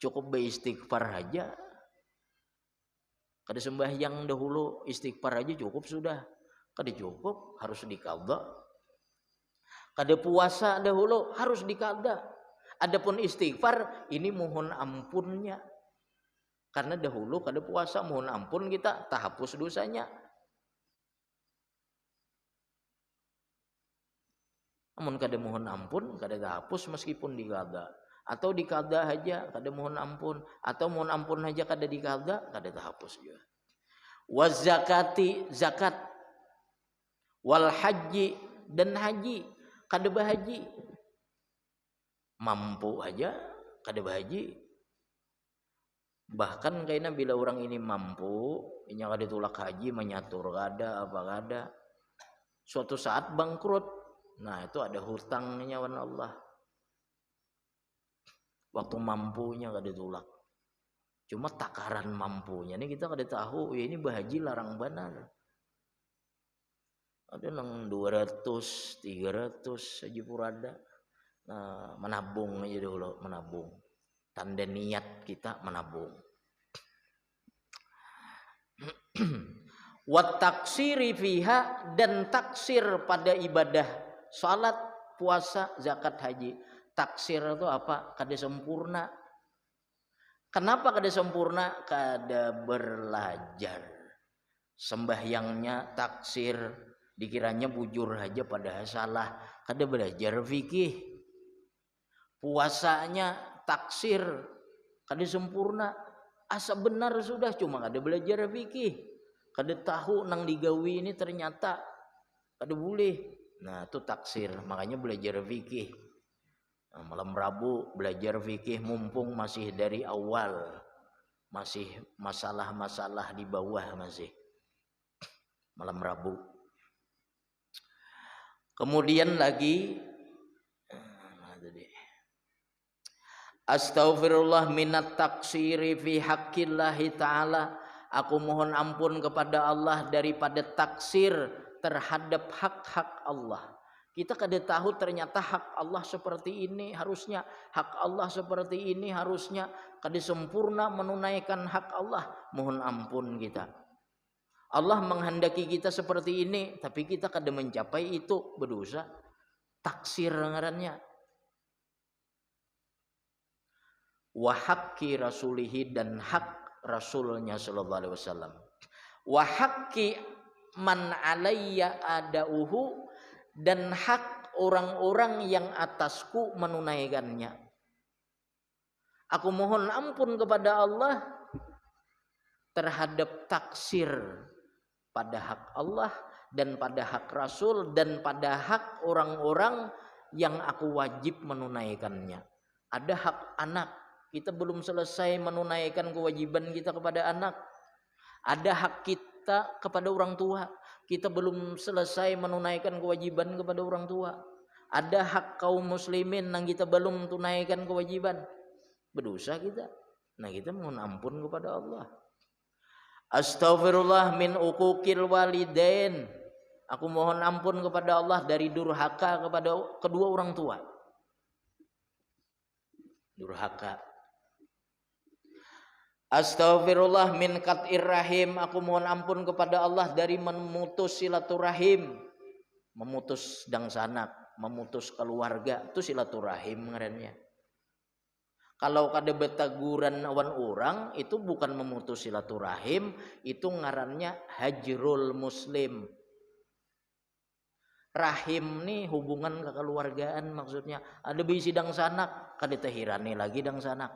cukup beristighfar aja. Kada sembahyang dahulu, istighfar aja cukup sudah. Kada cukup, harus diqadha. Kada puasa dahulu, harus diqadha. Adapun istighfar, ini mohon ampunnya. Karena dahulu kada puasa, mohon ampun kita, tahapus dosanya. Namun kada mohon ampun, kada tahapus meskipun diqadha. Atau diqadha aja kada mohon ampun, atau mohon ampun aja kada diqadha, kada tahapus juga. Waz zakati, zakat. Wal haji, dan haji, kada bahaji. Mampu aja kada bahaji. Bahkan kayaknya bila orang ini mampu, inya kada tulak haji, menyatur kada apa kada. Suatu saat bangkrut. Nah, itu ada hutangnya wan Allah. Waktu mampunya kada tulak. Cuma takaran mampunya ini kita kada tahu, ya ini bahaji larang benar. Ada nang 200, 300 saja purada. Nah, menabung aja dulu, menabung. Tanda niat kita menabung. Wat taksiri fiha, dan taksir pada ibadah salat, puasa, zakat, haji. Taksir itu apa? Kada sempurna. Kenapa kada sempurna? Kada belajar. Sembahyangnya taksir, dikiranya bujur aja padahal salah. Kada belajar fikih. Puasanya taksir, kada sempurna. Asa benar sudah, cuma kada belajar fikih. Kada tahu nang digawi ini ternyata kada boleh. Nah, itu taksir, makanya belajar fikih. Nah, malam Rabu belajar fikih mumpung masih dari awal, masih masalah-masalah di bawah masih malam Rabu. Kemudian lagi astaghfirullah minat taksiri fi haqqillahi ta'ala. Aku mohon ampun kepada Allah daripada taksir terhadap hak-hak Allah. Kita kada tahu ternyata hak Allah seperti ini harusnya, hak Allah seperti ini harusnya, kada sempurna menunaikan hak Allah. Mohon ampun kita. Allah menghendaki kita seperti ini, tapi kita kada mencapai itu, berdosa. Taksir ngarannya. Wa haqqi rasulihi, dan hak rasulnya sallallahu alaihi wasallam. Wa haqqi man alayya adauhu, dan hak orang-orang yang atasku menunaikannya. Aku mohon ampun kepada Allah terhadap taksir pada hak Allah dan pada hak Rasul dan pada hak orang-orang yang aku wajib menunaikannya. Ada hak anak, kita belum selesai menunaikan kewajiban kita kepada anak. Ada hak kita kepada orang tua, kita belum selesai menunaikan kewajiban kepada orang tua. Ada hak kaum muslimin yang kita belum tunaikan kewajiban, berdosa kita. Nah, kita mohon ampun kepada Allah. Astaghfirullah min uquqil walidain. Aku mohon ampun kepada Allah dari durhaka kepada kedua orang tua. Durhaka. Astaghfirullah min qat'ir rahim. Aku mohon ampun kepada Allah dari memutus silaturahim. Memutus dangsanak, memutus keluarga, itu silaturahim ngarannya. Kalau kada betaguran awan orang, itu bukan memutus silaturahim, itu ngarannya hajrul muslim. Rahim nih hubungan kekeluargaan maksudnya. Ada bisi dangsanak, kada tehirani lagi dangsanak.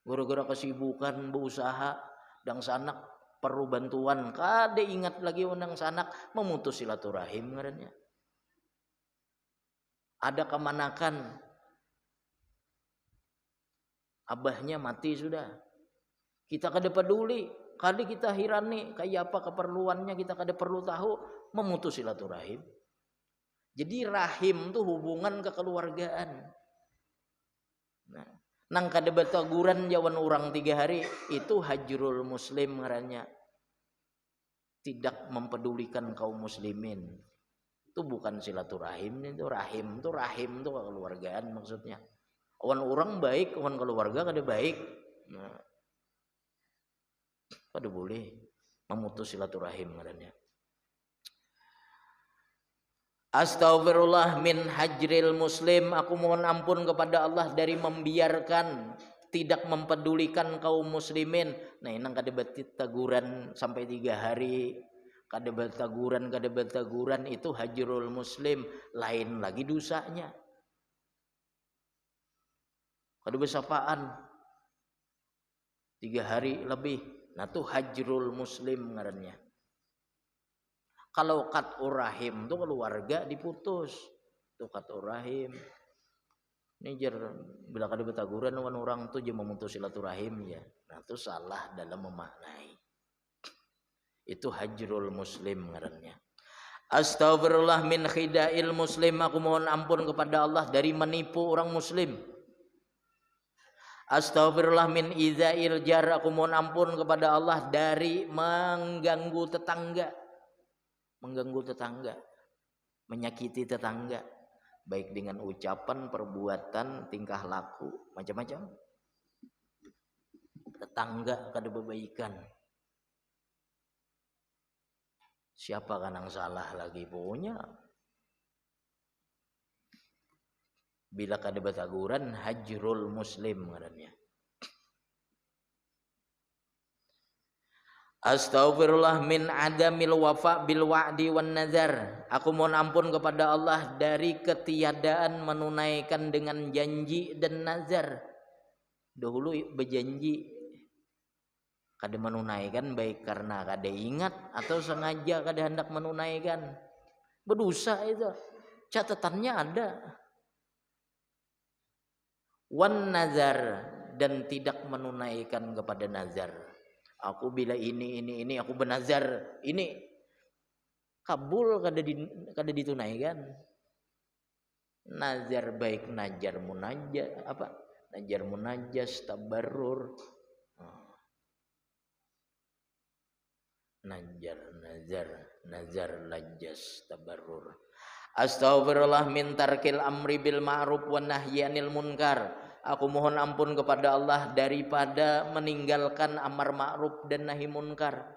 Gara-gara kesibukan berusaha, dangsanak perlu bantuan, kada ingat lagi dangsanak, memutus silaturahim ngarannya. Ada kemanakan, abahnya mati sudah, kita kada peduli, kada kita hirani kayak apa keperluannya, kita kada perlu tahu, memutus silaturahim. Jadi rahim itu hubungan kekeluargaan. Nah, nang kada betaguran jawan orang 3 hari, itu hajrul muslim ngarannya. Tidak mempedulikan kaum muslimin. Itu bukan silaturahim, itu rahim itu kekeluargaan maksudnya. Awan orang baik, awan keluarga kada baik. Nah, kada boleh memutus silaturahim ngarannya. Astaghfirullah min hajril muslim. Aku mohon ampun kepada Allah dari membiarkan, tidak mempedulikan kaum muslimin. Nah, inang kada betit taguran sampai 3 hari. Kada betaguran itu hajrul muslim, lain lagi dosanya. Kada besapaan 3 hari lebih, nah itu hajrul muslim ngarannya. Kalau qat'ur rahim itu keluarga diputus, itu qat'ur rahim. Ini bila kada betaguran orang tuh dia memutus silaturahim ya. Nah itu salah dalam memaknai. Itu hajrul muslim ngarannya. Astaghfirullah min khida'il muslim. Aku mohon ampun kepada Allah dari menipu orang muslim. Astaghfirullah min idza'il jar. Aku mohon ampun kepada Allah dari mengganggu tetangga. Mengganggu tetangga, menyakiti tetangga, baik dengan ucapan, perbuatan, tingkah laku, macam-macam. Tetangga kada bebaikan. Siapa kan yang salah lagi punya? Bila kada betaguran, hajrul muslim ngarannya. Astaghfirullah min adamil wafa bil wa'di wan nazar. Aku mohon ampun kepada Allah dari ketiadaan menunaikan dengan janji dan nazar. Dahulu berjanji kada menunaikan, baik karena kada ingat atau sengaja kada hendak menunaikan. Berdosa itu. Catatannya ada. wan nazar, dan tidak menunaikan kepada nazar. Aku bila ini aku bernazar ini kabul kada ditunaikan. Nazar baik najar munajat apa? Najar munajas tabarrur. Nazar lajas tabarrur. Astaghfirullah min tarkil amri bil ma'ruf wan nahyi anil munkar. Aku mohon ampun kepada Allah daripada meninggalkan amar ma'ruf dan nahi munkar.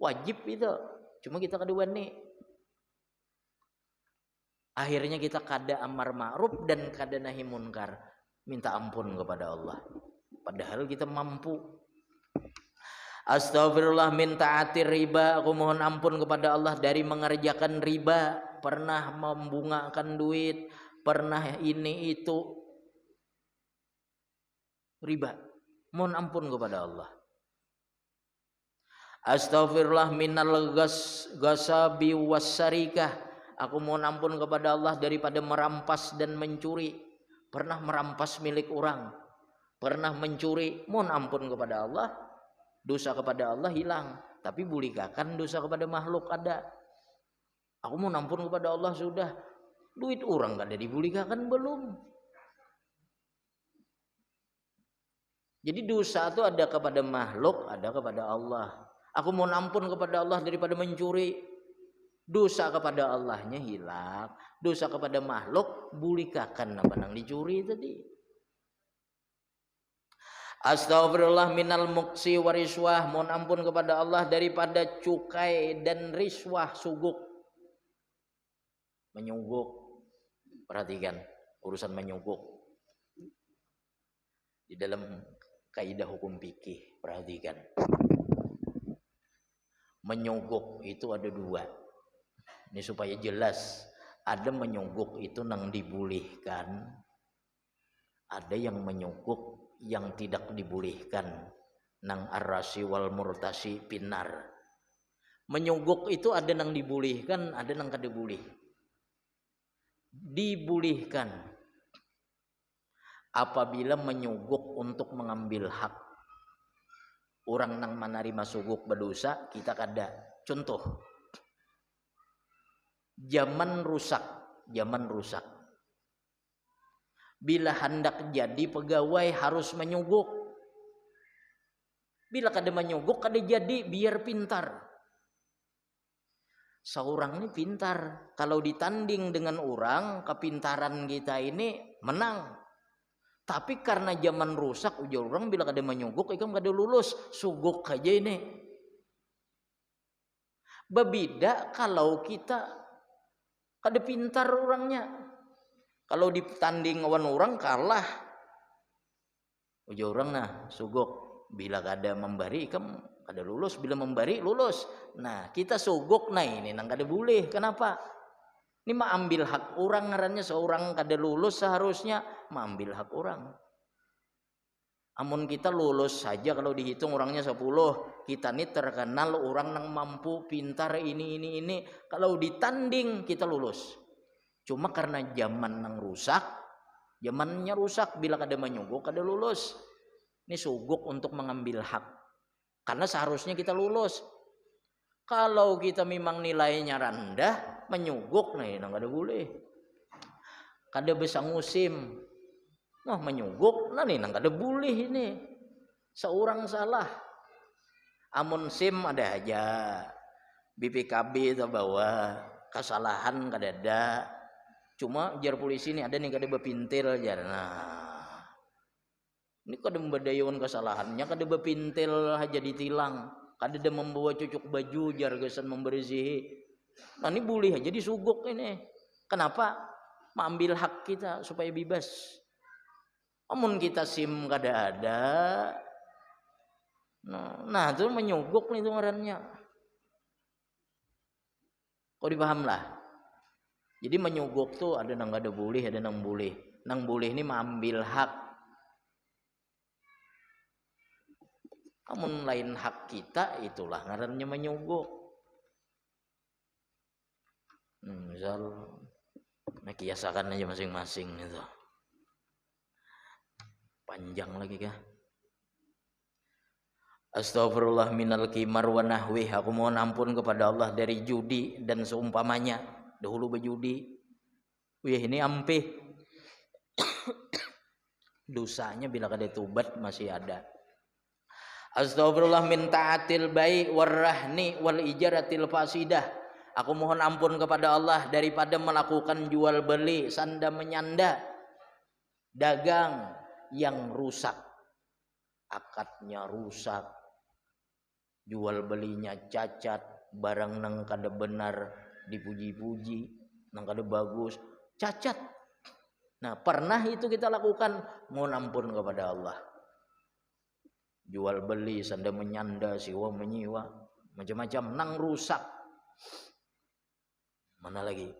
Wajib itu. Cuma kita kedua nih. Akhirnya kita kada amar ma'ruf dan kada nahi munkar. Minta ampun kepada Allah. Padahal kita mampu. Astaghfirullah min ta'atir riba. Aku mohon ampun kepada Allah dari mengerjakan riba. Pernah membungakan duit, pernah ini itu riba. Mohon ampun kepada Allah. Astaghfirullah minal gasabi wasyarikah. Aku mohon ampun kepada Allah daripada merampas dan mencuri. Pernah merampas milik orang, pernah mencuri. Mohon ampun kepada Allah. Dosa kepada Allah hilang, tapi bulikakan dosa kepada makhluk ada. Aku mau ampun kepada Allah sudah. Duit orang kada dibulikakan belum. Jadi dosa itu ada kepada makhluk, ada kepada Allah. Aku mohon ampun kepada Allah daripada mencuri. Dosa kepada Allahnya hilang, dosa kepada makhluk bulikakan apa nang dicuri tadi. Astaghfirullah minal muksi wariswah. Mohon ampun kepada Allah daripada cukai dan riswah, suguk. Menyuguk. Perhatikan urusan menyuguk. Di dalam kaidah hukum fikih, perhatikan. Menyuguk itu ada dua. Ini supaya jelas. Ada menyuguk itu nang dibolehkan. Ada yang menyuguk yang tidak dibolehkan, nang arrasi wal murtasi pinar. Menyuguk itu ada nang dibolehkan, ada nang kada boleh. Dibolehkan apabila menyuguk untuk mengambil hak. Orang nang menerima suguk berdosa, kita kada. Contoh, zaman rusak. Bila hendak jadi pegawai harus menyuguk. Bila kada menyuguk kada jadi, biar pintar. Seorang ini pintar. Kalau ditanding dengan orang, kepintaran kita ini menang. Tapi karena zaman rusak, ujar orang bila kada menyuguk, ikam kada lulus. Suguk aja ini. Berbeda kalau kita kada pintar orangnya. Kalau ditanding lawan orang kalah. Ujar orang nah suguk. Bila kada membari ikam kada lulus. Bila membari lulus. Nah kita suguk nah ini nang kada boleh. Kenapa? Ini mengambil hak orang. Ngarannya seorang kada lulus seharusnya mengambil hak orang. Amun kita lulus saja kalau dihitung orangnya 10. Kita ini terkenal orang nang mampu pintar ini. Kalau ditanding kita lulus. Cuma karena zaman nang rusak, zamannya rusak, bila kada menyuguk kada lulus. Ini suguk untuk mengambil hak. Karena seharusnya kita lulus. Kalau kita memang nilainya rendah, menyuguk nah nang kada boleh. Kada bisa ngusim. Nah menyuguk nah nang kada boleh ini. Seorang salah. Amun SIM ada aja. BPKB itu bawa kesalahan kada ada. Cuma jar polisi ini ada nih kada bepintil jar. Nah. Ini kada membadayawan kesalahannya, kada bepintil aja ditilang. Kada ada membawa cucuk baju jar gesan membersihi. Nah ini boleh aja disuguk ini. Kenapa? Mengambil hak kita supaya bebas. Amun kita SIM kada ada. Nah itu menyuguk nih itu ngarannya. Kau dipaham lah. Jadi menyuguk tuh ada nang kada boleh, ada nang boleh. Nang boleh ini mengambil hak. Amun lain hak kita itulah ngarannya menyuguk. Misal kiasakan aja masing-masing itu. Panjang lagi kah? Astaghfirullah minal qimar wa nahwih. Aku mohon ampun kepada Allah dari judi dan seumpamanya. Dahulu berjudi. Wih, ini ampih. Dosanya bila kada tobat masih ada. Astaghfirullah min ta'atil bai' warrahni wal ijaratil fasidah. Aku mohon ampun kepada Allah daripada melakukan jual beli, sanda menyanda, dagang yang rusak, akadnya rusak, jual belinya cacat, barang nang kada benar dipuji-puji, nang kada bagus cacat. Nah, pernah itu kita lakukan, mohon ampun kepada Allah. Jual beli, sanda menyanda, sewa menyewa, macam-macam nang rusak. Mana lagi?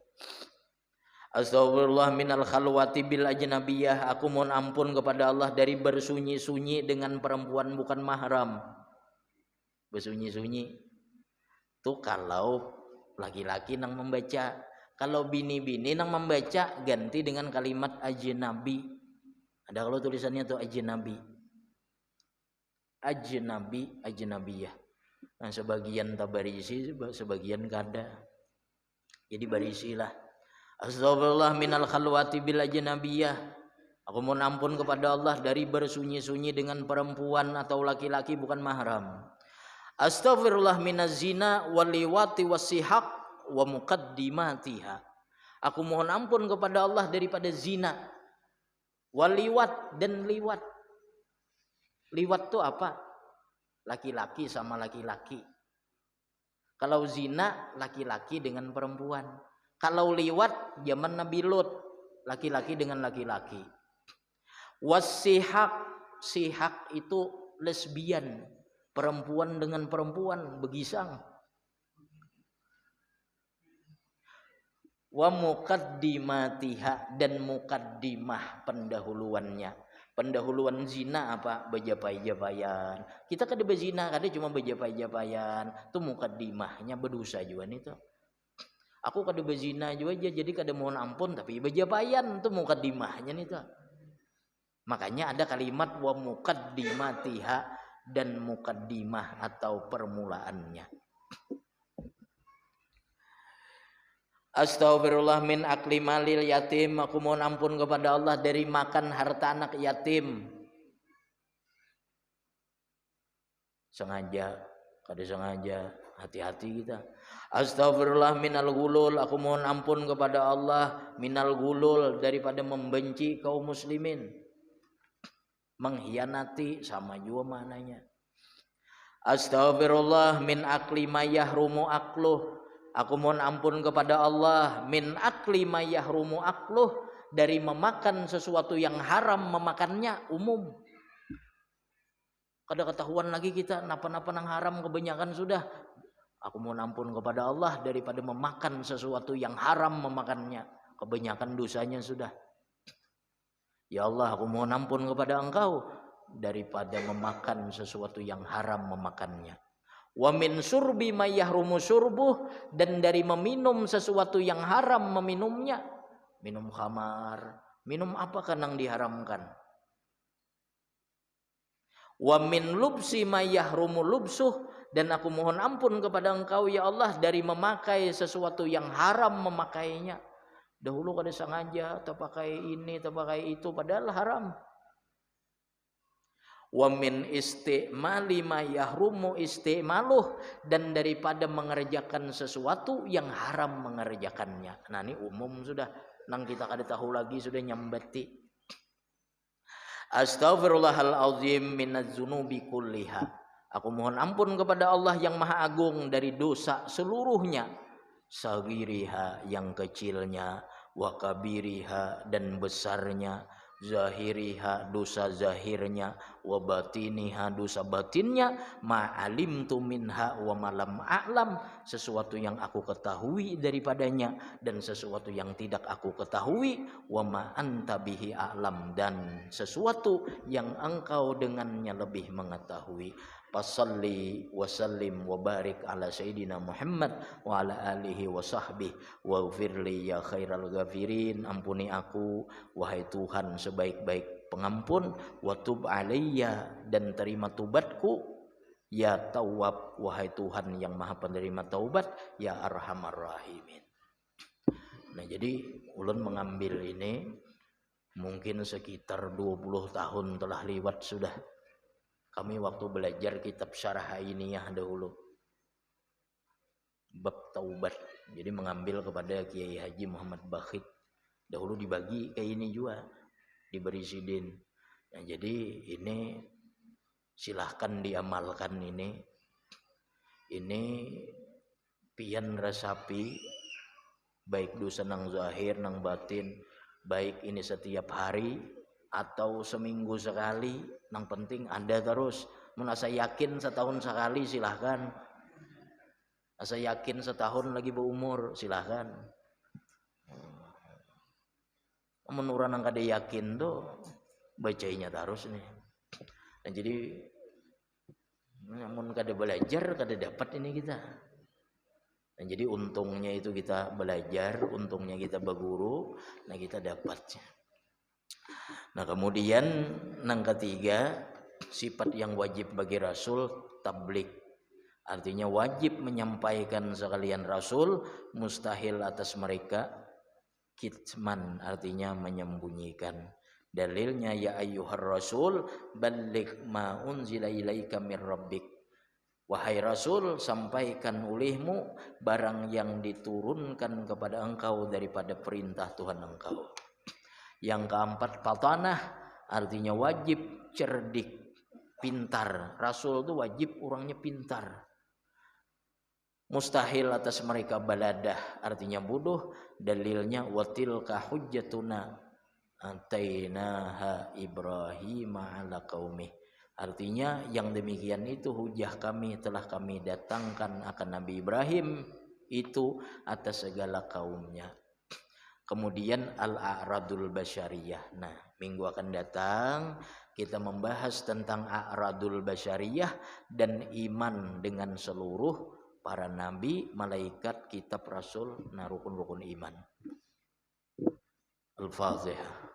Astagfirullah minal khalwati bil ajnabiyah. Aku mohon ampun kepada Allah dari bersunyi-sunyi dengan perempuan bukan mahram. Bersunyi-sunyi itu kalau laki-laki nang membaca. Kalau bini-bini nang membaca ganti dengan kalimat ajnabi. Ada kalau tulisannya tuh ajnabi. Ajnabi, ajnabiyah. Nah, sebagian tabarisi, sebagian kada. Jadi barisilah. Astagfirullah minal khalwati bil ajnabiyah. Aku mohon ampun kepada Allah dari bersunyi-sunyi dengan perempuan atau laki-laki bukan mahram. Astagfirullah minaz zina wal liwati wasihaq wa muqaddimatiha. Aku mohon ampun kepada Allah daripada zina, wal liwat dan liwat. Liwat itu apa? Laki-laki sama laki-laki. Kalau zina, laki-laki dengan perempuan. Kalau liwat, zaman Nabi Lut, laki-laki dengan laki-laki. Wasihak, sihak itu lesbian, perempuan dengan perempuan, begisang. Wa muqaddimatiha, dan muqaddimah pendahuluannya. Pendahuluan zina apa? Bejapai-japayan. Kita kada berzina, kada cuma bejapai-japayan. Itu mukaddimahnya berdosa juga nih tuh. Aku kada berzina juga aja, jadi kada mohon ampun tapi bejapayan, itu mukaddimahnya nih tuh. Makanya ada kalimat wa muqaddimatiha dan mukaddimah atau permulaannya. Astaghfirullah min akli malil yatim. Aku mohon ampun kepada Allah dari makan harta anak yatim. Sengaja, kada sengaja, hati-hati kita. Astaghfirullah minal gulul. Aku mohon ampun kepada Allah minal gulul, daripada membenci kaum muslimin. Mengkhianati sama juga maknanya. Astaghfirullah min akli mayahrumu akluh. Aku mohon ampun kepada Allah min akli mayahrumu akluh, dari memakan sesuatu yang haram memakannya umum. Kada ketahuan lagi kita napa-napa nang haram kebanyakan sudah. Aku mohon ampun kepada Allah daripada memakan sesuatu yang haram memakannya, kebanyakan dosanya sudah. Ya Allah, aku mohon ampun kepada Engkau daripada memakan sesuatu yang haram memakannya. Wa min surbi mayahrumu surbuh, dan dari meminum sesuatu yang haram meminumnya. Minum khamar, minum apa kan yang diharamkan. Wa min lubsi mayahrumu lubsuh, dan aku mohon ampun kepada Engkau ya Allah dari memakai sesuatu yang haram memakainya. Dahulu kada sengaja terpakai ini terpakai itu padahal haram. Wa min istimali ma yahrumu istimaluh, dan daripada mengerjakan sesuatu yang haram mengerjakannya. Nah ini umum sudah, nang kita kada tahu lagi sudah nyambati. Astaghfirullahalazim minadz-dzunubi kulliha. Aku mohon ampun kepada Allah yang Maha Agung dari dosa seluruhnya. Sagiriha yang kecilnya, wa kabiriha dan besarnya, zahiriha dosa zahirnya, wa batiniha dosa batinnya, ma alimtu minha wa malam a'lam, sesuatu yang aku ketahui daripadanya dan sesuatu yang tidak aku ketahui, wa ma anta bihi a'lam, dan sesuatu yang engkau dengannya lebih mengetahui. Fasalli wa sallim wa barik ala sayyidina Muhammad wa ala alihi wa sahbihi wa ghfirli ya khairal ghafirin. Ampuni aku wahai Tuhan sebaik-baik pengampun, wa tub alayya, dan terima tubatku, ya Tawwab, wahai Tuhan yang Maha penerima taubat, ya Arhamar Rahimin. Nah, jadi ulun mengambil ini mungkin sekitar 20 tahun telah lewat sudah. Kami waktu belajar kitab Syarah Ainiyah dahulu, bab taubat. Jadi mengambil kepada Kiai Haji Muhammad Bakhit. Dahulu dibagi kayak ini juga, diberi sidin. Nah, jadi ini silahkan diamalkan ini. Ini pian resapi, baik dosa nang zahir nang batin, baik ini setiap hari atau seminggu sekali, nang penting ada terus. Menasa yakin setahun sekali silahkan. Asa yakin setahun lagi berumur silahkan. Menurut nang kada yakin tuh bacainya terus nih. Nah, jadi namun kada belajar kada dapat ini kita. Nah, jadi untungnya itu kita belajar, untungnya kita berguru, nah kita dapatnya. Nah, kemudian nang ketiga, sifat yang wajib bagi Rasul, tabligh. Artinya wajib menyampaikan sekalian Rasul, mustahil atas mereka kitman, artinya menyembunyikan. Dalilnya ya ayyuhar rasul balligh ma unzila ilaika mir rabbik. Wahai Rasul, sampaikan olehmu barang yang diturunkan kepada engkau daripada perintah Tuhan engkau. Yang keempat, fatanah, artinya wajib cerdik, pintar. Rasul itu wajib orangnya pintar. Mustahil atas mereka baladah, artinya bodoh. Dalilnya watilka hujjatuna atainaha Ibrahim ala qaumih. Artinya yang demikian itu hujah kami telah kami datangkan akan Nabi Ibrahim itu atas segala kaumnya. Kemudian al-a'radul basyariyah. Nah, minggu akan datang kita membahas tentang a'radul basyariyah dan iman dengan seluruh para nabi, malaikat, kitab, rasul, nah rukun-rukun iman. Al-Fatihah.